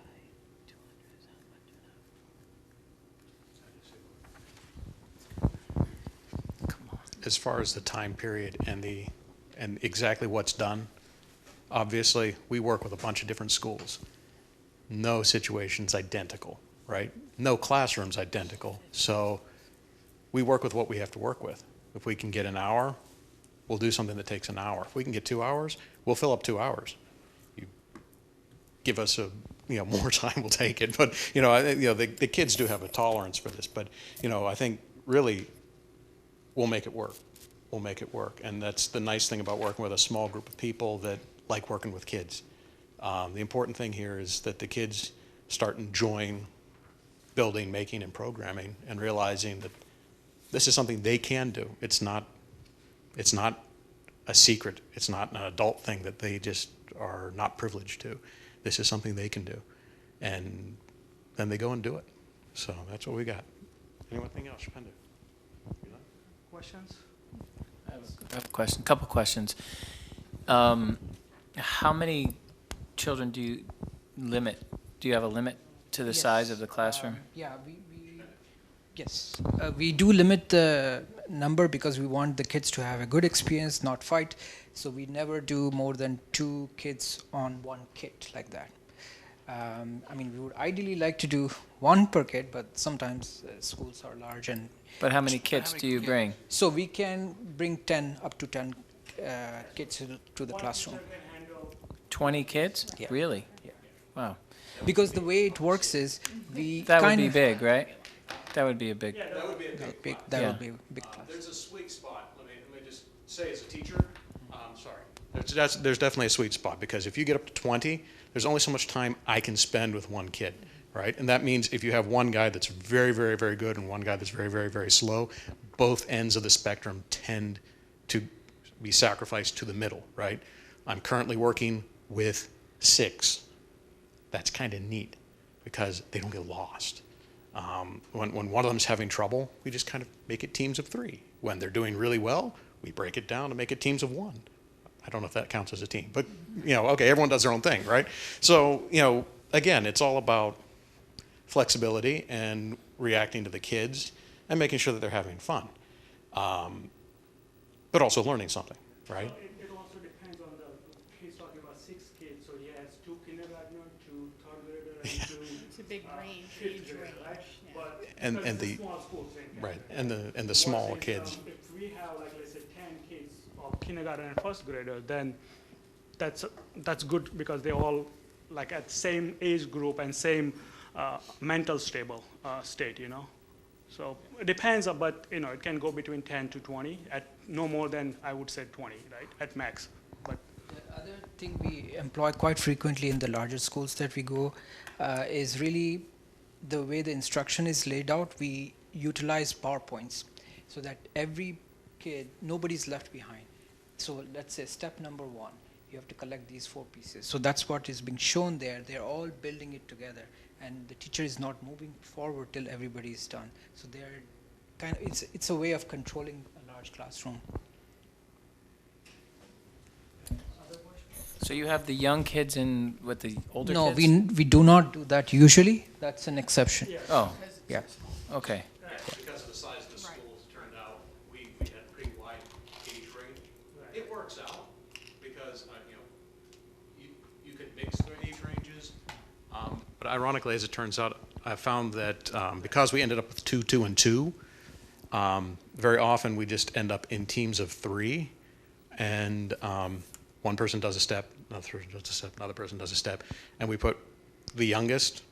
As far as the time period and exactly what's done, obviously, we work with a bunch of different schools. No situation's identical, right? No classroom's identical. So we work with what we have to work with. If we can get an hour, we'll do something that takes an hour. If we can get 2 hours, we'll fill up 2 hours. You give us more time, we'll take it. But the kids do have a tolerance for this. But I think really we'll make it work. We'll make it work. And that's the nice thing about working with a small group of people that like working with kids. The important thing here is that the kids start enjoying building, making, and programming, and realizing that this is something they can do. It's not a secret. It's not an adult thing that they just are not privileged to. This is something they can do. And then they go and do it. So that's what we got. Anything else, Shupender? Questions? I have a question, couple questions. How many children do you have a limit to the size of the classroom? Yes, we do limit the number because we want the kids to have a good experience, not fight. So we never do more than 2 kids on 1 kit like that. I mean, we would ideally like to do one per kid, but sometimes schools are large, and But how many kids do you bring? so we can bring 10, up to 10 kids to the classroom. 20 kids? Yeah. Really? Yeah. Wow. Because the way it works is we That would kind be of big, right? That would be a big, That would be a that big, that Yeah. would be a big class. There's a sweet spot. Let me just say, as a teacher, sorry. There's definitely a sweet spot, because if you get up to 20, there's only so much time I can spend with one kid, right? And that means if you have one guy that's very, very, very good and one guy that's very, very, very slow, both ends of the spectrum tend to be sacrificed to the middle, right? I'm currently working with 6. That's kind of neat because they don't get lost. When one of them's having trouble, we just kind of make it teams of 3. When they're doing really well, we break it down to make it teams of 1. I don't know if that counts as a team, but okay, everyone does their own thing, right? So, again, it's all about flexibility and reacting to the kids and making sure that they're having fun, but also learning something, right? It also depends on he's talking about 6 kids, so he has 2 kindergartners, 2 third graders, and 2 It's a big range, fifth age grader, range. right? Yeah. But And- because and it's a the- small school, St. Right, Catherine. and the small Versus, kids. If we have, like, let's say 10 kids of kindergarten and first grader, then that's good because they're all like at same age group and same mental stable state, So it depends, but it can go between 10 to 20, at no more than, I would say, 20, right, at max. But The other thing we employ quite frequently in the larger schools that we go is really the way the instruction is laid out. We utilize PowerPoints so that every kid, nobody's left behind. So let's say step number 1, you have to collect these 4 pieces. So that's what is being shown there. They're all building it together, and the teacher is not moving forward till everybody is done. So they're kind of, it's a way of controlling a large classroom. so you have the young kids and what, the older No, kids? we do not do that usually. That's an exception. Oh, Yeah. okay. Because of the size of the Right. schools, it turned out we had a pretty wide age range. It works out because, you can mix the age ranges. But ironically, as it turns out, I found that because we ended up with 2, 2, and 2, very often we just end up in teams of 3, and one person does a step, another person does a step, another person does a step, and we put the youngest,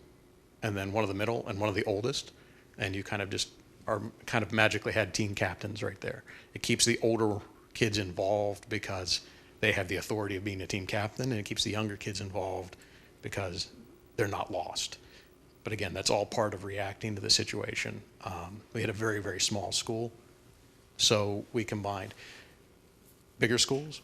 and then one of the middle, and one of the oldest, and you kind of magically had team captains right there. It keeps the older kids involved because they have the authority of being a team captain, and it keeps the younger kids involved because they're not lost. But again, that's all part of reacting to the situation. We had a very, very small school, so we combined. Bigger schools,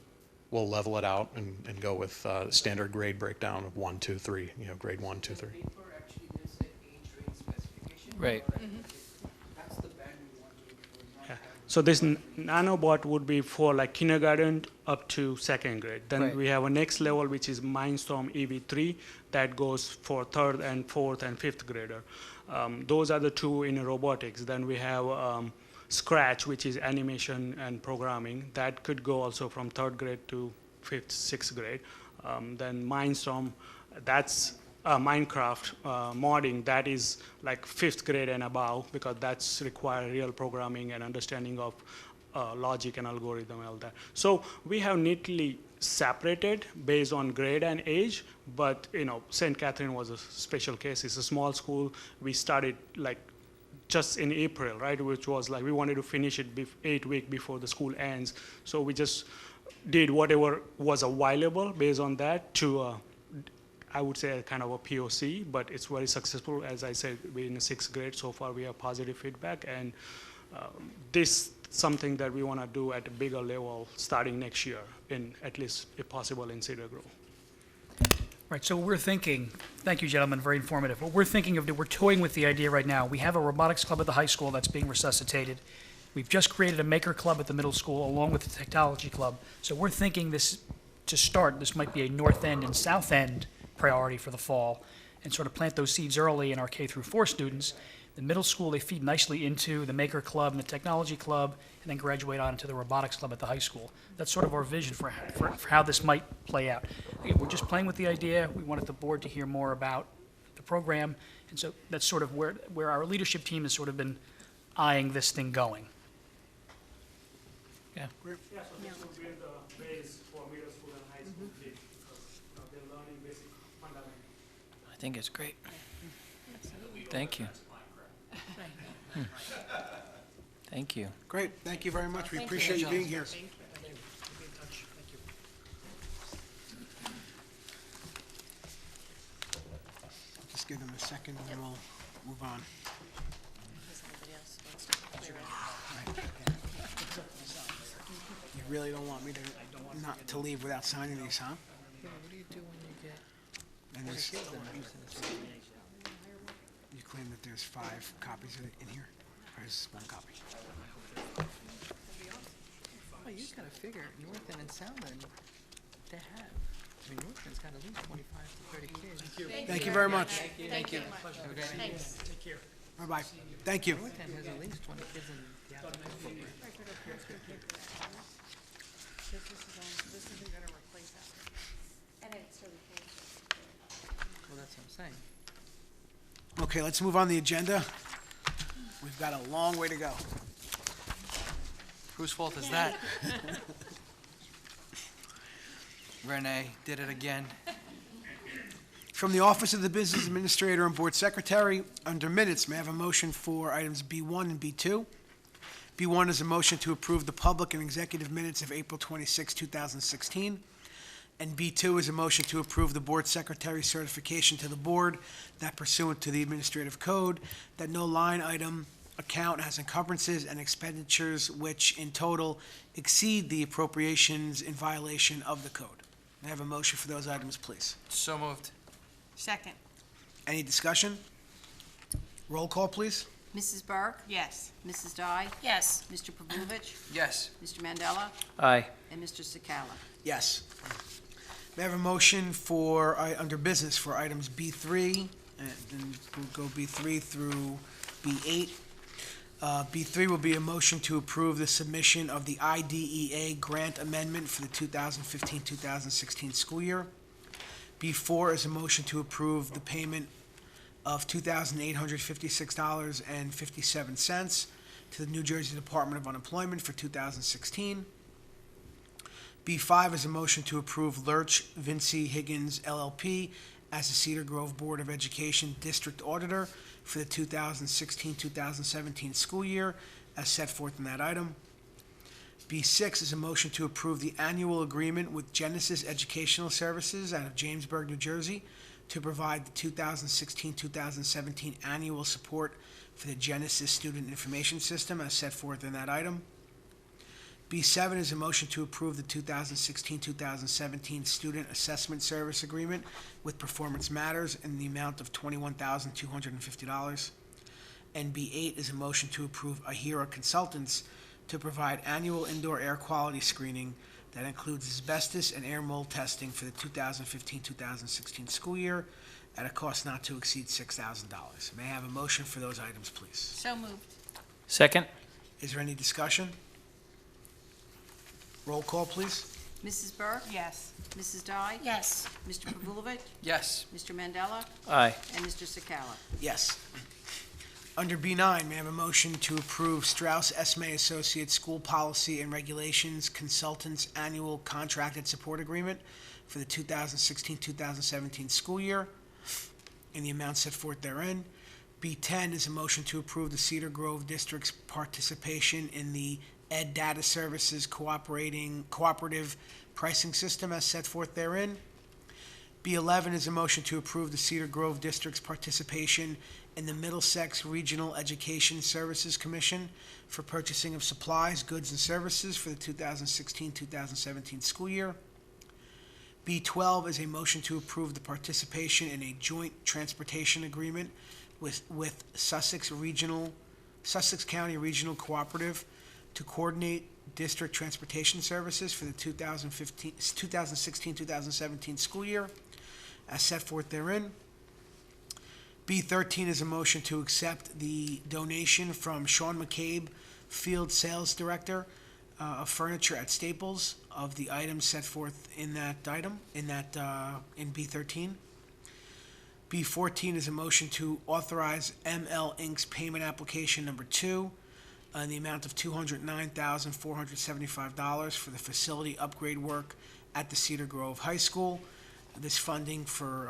we'll level it out and go with standard grade breakdown of 1, 2, 3, grade 1, 2, 3. Paper actually gives an age range specification. Right. That's the band we want to Yeah. So this nanobot would be for like kindergarten up to 2nd grade. Then Right. we have a next level, which is Mindstorm EV3, that goes for 3rd and 4th and 5th grader. Those are the 2 in robotics. Then we have Scratch, which is animation and programming. That could go also from 3rd grade to 5th, 6th grade. Then Mindstorm, that's Minecraft modding, that is like 5th grade and above, because that's require real programming and understanding of logic and algorithm and all that. So we have neatly separated based on grade and age, but St. Catherine was a special case. It's a small school. We started like just in April, right, which was like we wanted to finish it 8 weeks before the school ends. So we just did whatever was available based on that to I would say a kind of a POC, but it's very successful. As I said, we're in the 6th grade so far. We have positive feedback, and this something that we want to do at a bigger level starting next year, in at least if possible in Cedar Grove. Right, so what we're thinking, thank you, gentlemen, very informative. What we're thinking of, we're toying with the idea right now. We have a robotics club at the high school that's being resuscitated. We've just created a maker club at the middle school along with the technology club. So we're thinking this, to start, this might be a north end and south end priority for the fall. and sort of plant those seeds early in our K through 4 students. The middle school, they feed nicely into the Maker Club and the Technology Club, and then graduate on to the Robotics Club at the high school. That's sort of our vision for how this might play out. Again, we're just playing with the idea. We wanted the board to hear more about the program, and so that's sort of where our leadership team has sort of been eyeing this thing going. Yeah, so this will build the base for middle school and high school kids, because they're learning basic fundamentals. I think it's great. Thank you. Thank you. Great, thank you very much. We appreciate you being here. Just give them a second and then we'll move on. You really don't want me not to leave without signing these, huh? What do you do when you get And there's, kids that you claim that there's 5 copies in here, or is this 1 copy? Well, you gotta figure North End and South End, they have. I mean, North End's got at least 25 to 30 kids. Thank you very much. Thank you. Okay. Thanks. Bye-bye. Thank you. North End has at least 20 kids in the afternoon program. This isn't gonna replace that. Well, that's what I'm saying. Okay, let's move on the agenda. We've got a long way to go. Whose fault is that? Renee did it again. From the Office of the Business Administrator and Board Secretary, under minutes, may I have a motion for items B1 and B2? B1 is a motion to approve the public and executive minutes of April 26, 2016. And B2 is a motion to approve the Board Secretary's certification to the Board that pursuant to the Administrative Code, that no line item account has encumbrances and expenditures which in total exceed the appropriations in violation of the code. May I have a motion for those items, please? So moved. Second. Any discussion? Roll call, please. Mrs. Burke? Yes. Mrs. Dye? Yes. Mr. Pavulovich? Yes. Mr. Mandela? Aye. And Mr. Sakala? Yes. May I have a motion for, under business, for items B3, and then we'll go B3 through B8. B3 will be a motion to approve the submission of the IDEA grant amendment for the 2015-2016 school year. B4 is a motion to approve the payment of $2,856.57 to the New Jersey Department of Unemployment for 2016. B5 is a motion to approve Lurch, Vinci, Higgins, LLP as the Cedar Grove Board of Education District Auditor for the 2016-2017 school year, as set forth in that item. B6 is a motion to approve the annual agreement with Genesis Educational Services out of Jamesburg, New Jersey, to provide the 2016-2017 annual support for the Genesis Student Information System, as set forth in that item. B7 is a motion to approve the 2016-2017 Student Assessment Service Agreement with Performance Matters in the amount of $21,250. And B8 is a motion to approve Ahira Consultants to provide annual indoor air quality screening that includes asbestos and air mold testing for the 2015-2016 school year at a cost not to exceed $6,000. May I have a motion for those items, please? So moved. Second? Is there any discussion? Roll call, please. Mrs. Burke? Yes. Mrs. Dye? Yes. Mr. Pavulovich? Yes. Mr. Mandela? Aye. And Mr. Sakala? Yes. Under B9, may I have a motion to approve Strauss Esme Associates School Policy and Regulations Consultants Annual Contracted Support Agreement for the 2016-2017 school year in the amount set forth therein. B10 is a motion to approve the Cedar Grove District's participation in the Ed Data Services Cooperative Pricing System as set forth therein. B11 is a motion to approve the Cedar Grove District's participation in the Middlesex Regional Education Services Commission for purchasing of supplies, goods, and services for the 2016-2017 school year. B12 is a motion to approve the participation in a joint transportation agreement with Sussex County Regional Cooperative to coordinate district transportation services for the 2016-2017 school year, as set forth therein. B13 is a motion to accept the donation from Sean McCabe, Field Sales Director, of furniture at Staples of the items set forth in that item, in B13. B14 is a motion to authorize ML Inc.'s payment application number 2 in the amount of $209,475 for the facility upgrade work at the Cedar Grove High School. This funding for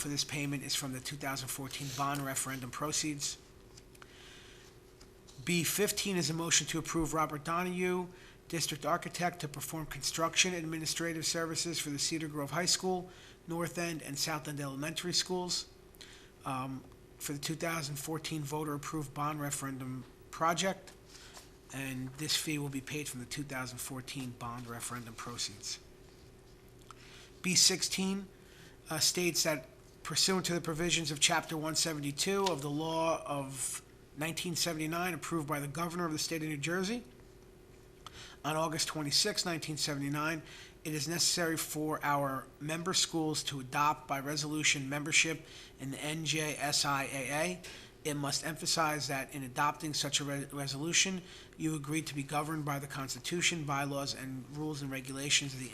this payment is from the 2014 bond referendum proceeds. B15 is a motion to approve Robert Donahue, District Architect, to perform construction administrative services for the Cedar Grove High School, North End, and South End Elementary Schools for the 2014 voter-approved bond referendum project, and this fee will be paid from the 2014 bond referendum proceeds. B16 states that pursuant to the provisions of Chapter 172 of the law of 1979, approved by the Governor of the State of New Jersey, on August 26, 1979, it is necessary for our member schools to adopt by resolution membership in the NJSIAA. It must emphasize that in adopting such a resolution, you agree to be governed by the Constitution, bylaws, and rules and regulations of the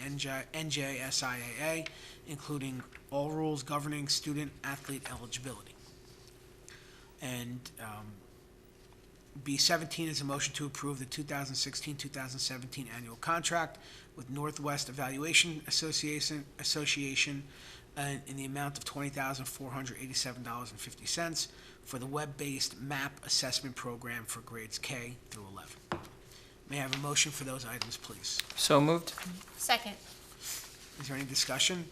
NJSIAA, including all rules governing student-athlete eligibility. And B17 is a motion to approve the 2016-2017 annual contract with Northwest Evaluation Association in the amount of $20,487.50 for the web-based MAP assessment program for grades K through 11. May I have a motion for those items, please? So moved? Second. Is there any discussion?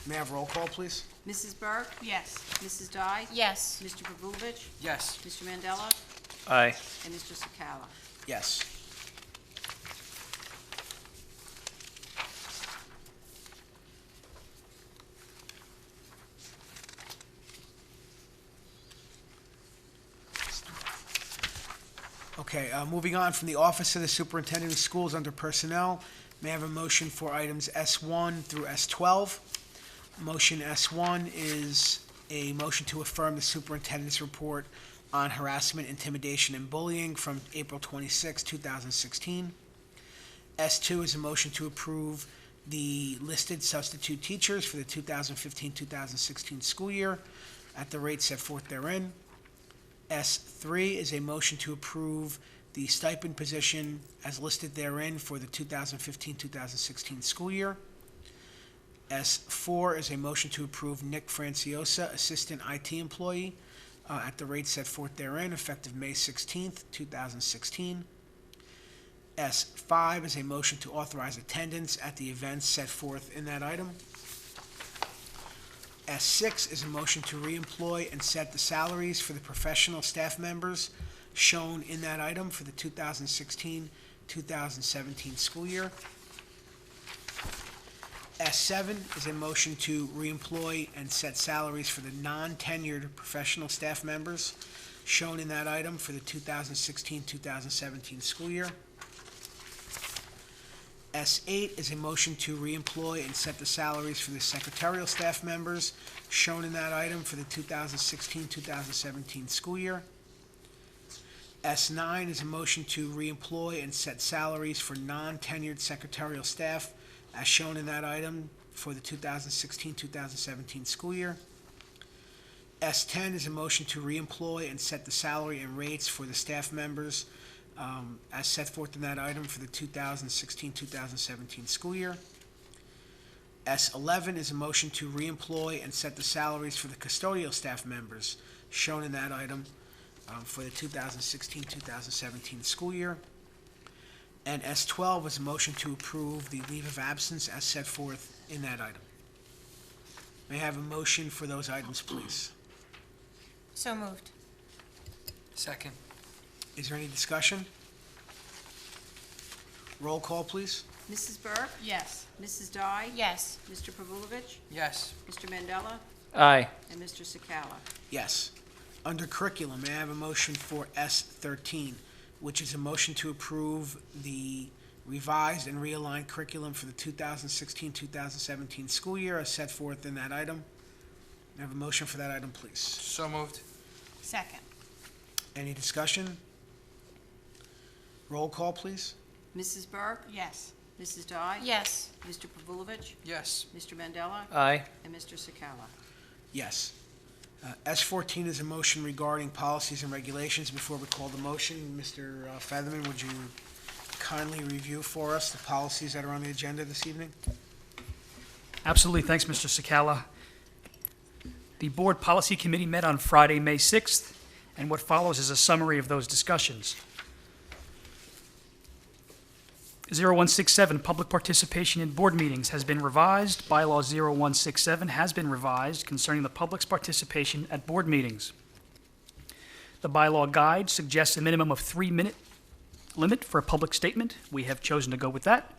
May I have roll call, please? Mrs. Burke? Yes. Mrs. Dye? Yes. Mr. Pavulovich? Yes. Mr. Mandela? Aye. And Mr. Sakala? Yes. Okay, moving on from the Office of the Superintendent of Schools under Personnel, may I have a motion for items S1 through S12? Motion S1 is a motion to affirm the superintendent's report on harassment, intimidation, and bullying from April 26, 2016. S2 is a motion to approve the listed substitute teachers for the 2015-2016 school year at the rate set forth therein. S3 is a motion to approve the stipend position as listed therein for the 2015-2016 school year. S4 is a motion to approve Nick Franciosa, Assistant IT Employee, at the rate set forth therein, effective May 16th, 2016. S5 is a motion to authorize attendance at the events set forth in that item. S6 is a motion to reemploy and set the salaries for the professional staff members shown in that item for the 2016-2017 school year. S7 is a motion to reemploy and set salaries for the non-tenured professional staff members shown in that item for the 2016-2017 school year. S8 is a motion to reemploy and set the salaries for the secretarial staff members shown in that item for the 2016-2017 school year. S9 is a motion to reemploy and set salaries for non-tenured secretarial staff as shown in that item for the 2016-2017 school year. S10 is a motion to reemploy and set the salary and rates for the staff members as set forth in that item for the 2016-2017 school year. S11 is a motion to reemploy and set the salaries for the custodial staff members shown in that item for the 2016-2017 school year. And S12 is a motion to approve the leave of absence as set forth in that item. May I have a motion for those items, please? So moved. Second. Is there any discussion? Roll call, please. Mrs. Burke? Yes. Mrs. Dye? Yes. Mr. Pavulovich? Yes. Mr. Mandela? Aye. And Mr. Sakala? Yes. Under curriculum, may I have a motion for S13, which is a motion to approve the revised and realigned curriculum for the 2016-2017 school year as set forth in that item? May I have a motion for that item, please? So moved. Second. Any discussion? Roll call, please. Mrs. Burke? Yes. Mrs. Dye? Yes. Mr. Pavulovich? Yes. Mr. Mandela? Aye. And Mr. Sakala? Yes. S14 is a motion regarding policies and regulations. Before we call the motion, Mr. Featherman, would you kindly review for us the policies that are on the agenda this evening? Absolutely. Thanks, Mr. Sakala. The Board Policy Committee met on Friday, May 6th, and what follows is a summary of those discussions. 0167, public participation in board meetings has been revised. Bylaw 0167 has been revised concerning the public's participation at board meetings. The bylaw guide suggests a minimum of 3-minute limit for a public statement. We have chosen to go with that.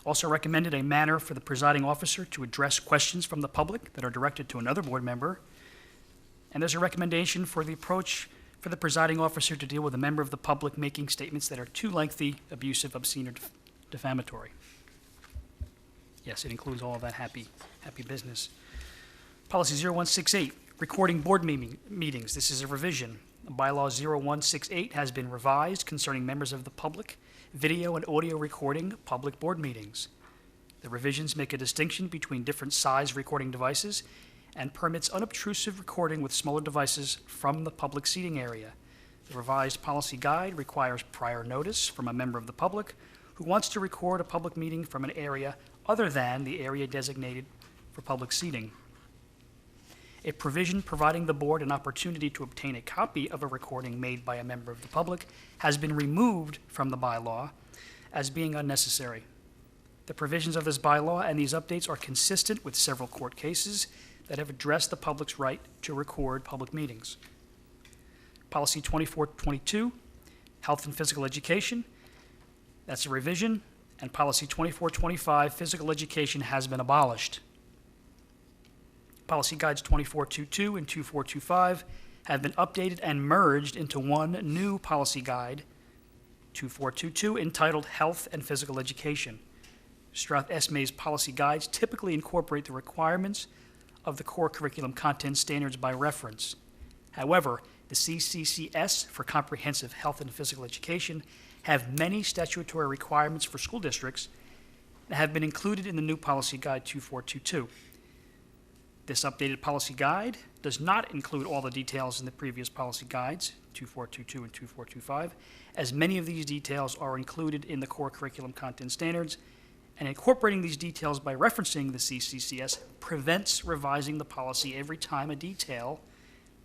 Also recommended a manner for the presiding officer to address questions from the public that are directed to another board member. And there's a recommendation for the approach for the presiding officer to deal with a member of the public making statements that are too lengthy, abusive, obscene, or defamatory. Yes, it includes all of that happy business. Policy 0168, recording board meetings. This is a revision. Bylaw 0168 has been revised concerning members of the public, video and audio recording public board meetings. The revisions make a distinction between different size recording devices and permits unobtrusive recording with smaller devices from the public seating area. The revised policy guide requires prior notice from a member of the public who wants to record a public meeting from an area other than the area designated for public seating. A provision providing the board an opportunity to obtain a copy of a recording made by a member of the public has been removed from the bylaw as being unnecessary. The provisions of this bylaw and these updates are consistent with several court cases that have addressed the public's right to record public meetings. Policy 2422, health and physical education, that's a revision, and policy 2425, physical education, has been abolished. Policy guides 2422 and 2425 have been updated and merged into one new policy guide, 2422, entitled Health and Physical Education. Stroud-Esme's policy guides typically incorporate the requirements of the core curriculum content standards by reference. However, the CCCS for Comprehensive Health and Physical Education have many statutory requirements for school districts that have been included in the new policy guide 2422. This updated policy guide does not include all the details in the previous policy guides, 2422 and 2425, as many of these details are included in the core curriculum content standards, and incorporating these details by referencing the CCCS prevents revising the policy every time a detail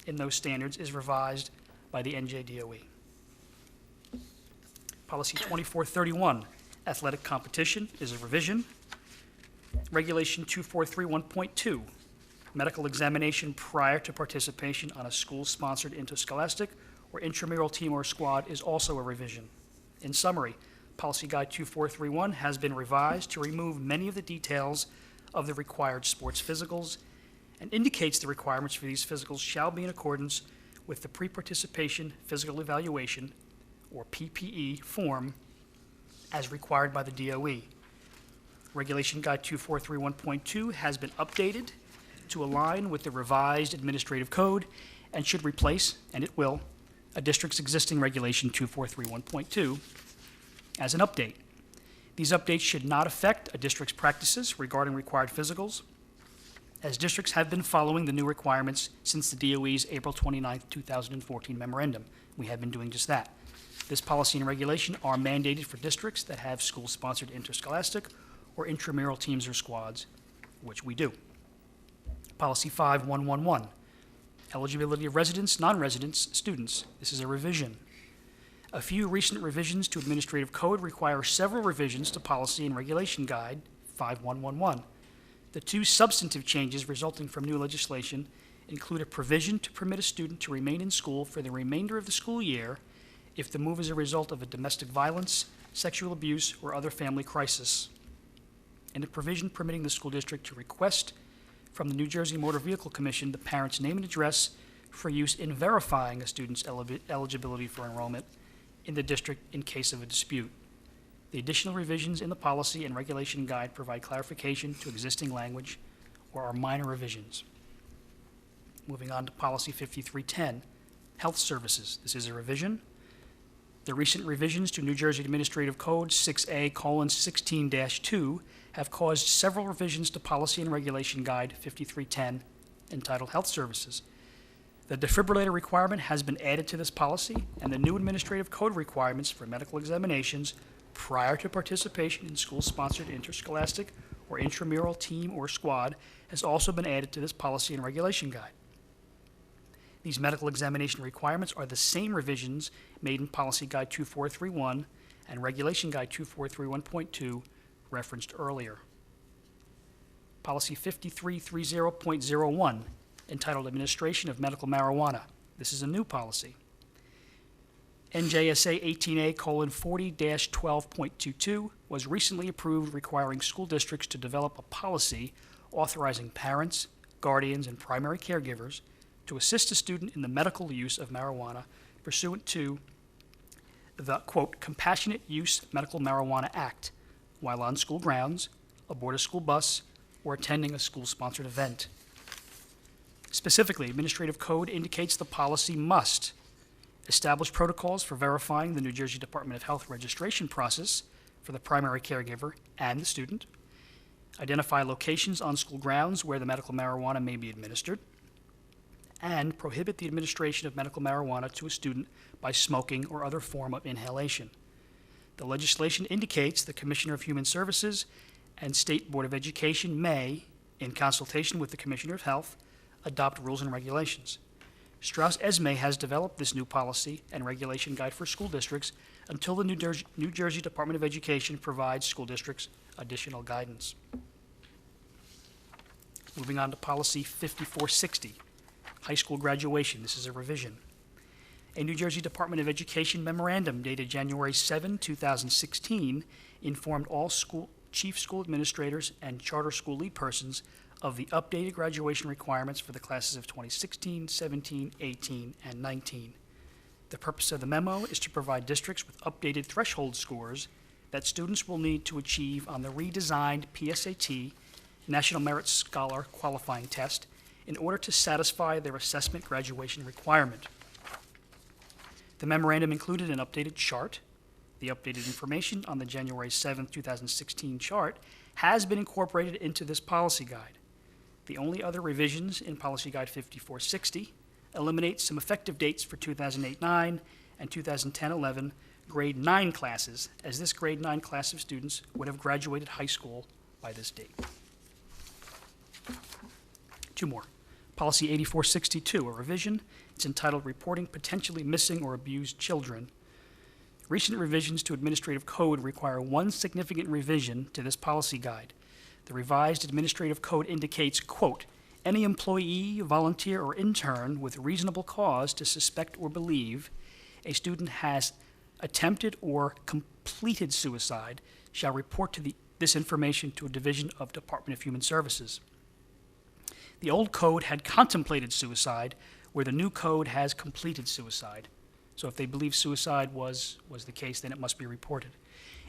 in those standards is revised by the NJDOE. Policy 2431, athletic competition, is a revision. Regulation 2431.2, medical examination prior to participation on a school-sponsored interscholastic or intramural team or squad, is also a revision. In summary, Policy Guide 2431 has been revised to remove many of the details of the required sports physicals and indicates the requirements for these physicals shall be in accordance with the pre-participation physical evaluation, or PPE, form as required by the DOE. Regulation Guide 2431.2 has been updated to align with the revised administrative code and should replace, and it will, a district's existing Regulation 2431.2 as an update. These updates should not affect a district's practices regarding required physicals, as districts have been following the new requirements since the DOE's April 29, 2014 memorandum. We have been doing just that. This policy and regulation are mandated for districts that have school-sponsored interscholastic or intramural teams or squads, which we do. Policy 5111, eligibility of residents, non-residents, students. This is a revision. A few recent revisions to administrative code require several revisions to policy and regulation guide 5111. The two substantive changes resulting from new legislation include a provision to permit a student to remain in school for the remainder of the school year if the move is a result of a domestic violence, sexual abuse, or other family crisis, and a provision permitting the school district to request from the New Jersey Motor Vehicle Commission the parent's name and address for use in verifying a student's eligibility for enrollment in the district in case of a dispute. The additional revisions in the policy and regulation guide provide clarification to existing language or are minor revisions. Moving on to policy 5310, health services. This is a revision. The recent revisions to New Jersey Administrative Code 6A:16-2 have caused several revisions to Policy and Regulation Guide 5310 entitled Health Services. The defibrillator requirement has been added to this policy, and the new administrative code requirements for medical examinations prior to participation in school-sponsored interscholastic or intramural team or squad has also been added to this Policy and Regulation Guide. These medical examination requirements are the same revisions made in Policy Guide 2431 and Regulation Guide 2431.2 referenced earlier. Policy 5330.01, entitled Administration of Medical Marijuana. This is a new policy. NJSA 18A:40-12.22 was recently approved, requiring school districts to develop a policy authorizing parents, guardians, and primary caregivers to assist a student in the medical use of marijuana pursuant to the, quote, Compassionate Use Medical Marijuana Act while on school grounds, aboard a school bus, or attending a school-sponsored event. Specifically, Administrative Code indicates the policy must establish protocols for verifying the New Jersey Department of Health registration process for the primary caregiver and the student, identify locations on school grounds where the medical marijuana may be administered, and prohibit the administration of medical marijuana to a student by smoking or other form of inhalation. The legislation indicates the Commissioner of Human Services and State Board of Education may, in consultation with the Commissioner of Health, adopt rules and regulations. Strauss-Esme has developed this new policy and regulation guide for school districts until the New Jersey Department of Education provides school districts additional guidance. Moving on to policy 5460, high school graduation. This is a revision. A New Jersey Department of Education memorandum dated January 7, 2016, informed all chief school administrators and charter school lead persons of the updated graduation requirements for the classes of 2016, 17, 18, and 19. The purpose of the memo is to provide districts with updated threshold scores that students will need to achieve on the redesigned PSAT, National Merit Scholar Qualifying Test, in order to satisfy their assessment graduation requirement. The memorandum included an updated chart. The updated information on the January 7, 2016 chart has been incorporated into this policy guide. The only other revisions in Policy Guide 5460 eliminate some effective dates for 2008-9 and 2010-11 grade 9 classes, as this grade 9 class of students would have graduated high school by this date. Two more. Policy 8462, a revision. It's entitled Reporting Potentially Missing or Abused Children. Recent revisions to Administrative Code require one significant revision to this policy guide. The revised Administrative Code indicates, quote, any employee, volunteer, or intern with reasonable cause to suspect or believe a student has attempted or completed suicide shall report this information to a division of Department of Human Services. The old code had contemplated suicide, where the new code has completed suicide. So if they believe suicide was the case, then it must be reported.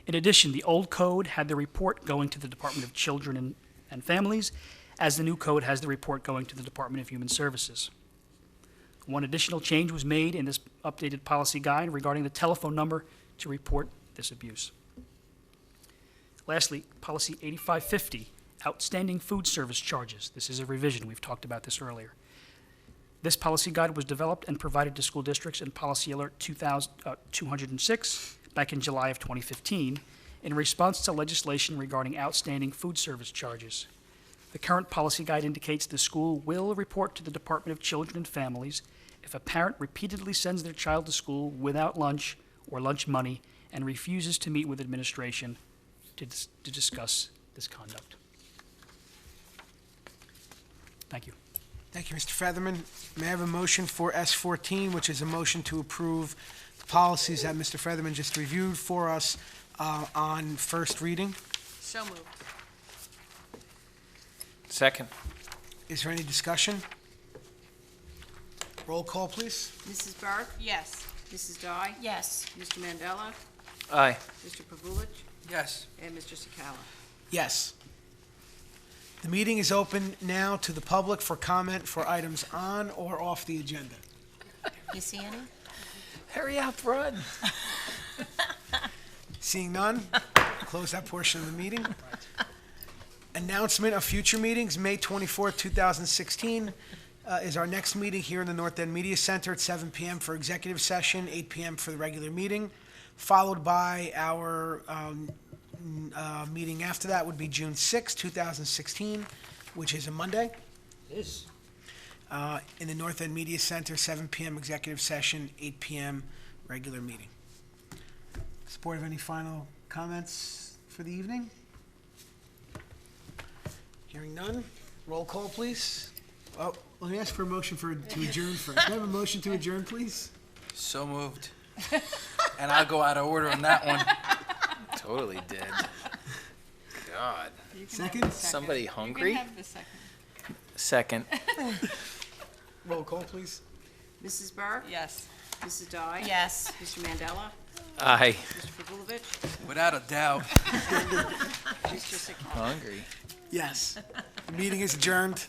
In addition, the old code had the report going to the Department of Children and Families, as the new code has the report going to the Department of Human Services. One additional change was made in this updated policy guide regarding the telephone number to report this abuse. Lastly, Policy 8550, outstanding food service charges. This is a revision. We've talked about this earlier. This policy guide was developed and provided to school districts in Policy Alert 206 back in July of 2015 in response to legislation regarding outstanding food service charges. The current policy guide indicates the school will report to the Department of Children and Families if a parent repeatedly sends their child to school without lunch or lunch money and refuses to meet with administration to discuss this conduct. Thank you. Thank you, Mr. Featherman. May I have a motion for S14, which is a motion to approve the policies that Mr. Featherman just reviewed for us on first reading? So moved. Second. Is there any discussion? Roll call, please. Mrs. Burke? Yes. Mrs. Dye? Yes. Mr. Mandela? Aye. Mr. Pavulich? Yes. And Mr. Sakala? Yes. The meeting is open now to the public for comment for items on or off the agenda. You see any? Hurry up, run. Seeing none, close that portion of the meeting. Announcement of future meetings, May 24th, 2016 is our next meeting here in the North End Media Center at 7 PM for executive session, 8 PM for the regular meeting, followed by our meeting after that would be June 6th, 2016, which is a Monday. It is. In the North End Media Center, 7 PM executive session, 8 PM regular meeting. Does the board have any final comments for the evening? Hearing none, roll call, please. Oh, let me ask for a motion to adjourn first. Can I have a motion to adjourn, please? So moved. And I'll go out of order on that one. Totally did. God. Second? Somebody You hungry? can have the second. Second. Roll call, please. Mrs. Burke? Yes. Mrs. Dye? Yes. Mr. Mandela? Aye. Mr. Pavulovich? Without a doubt. Mr. Sikora? Hungry. Yes. The meeting is adjourned.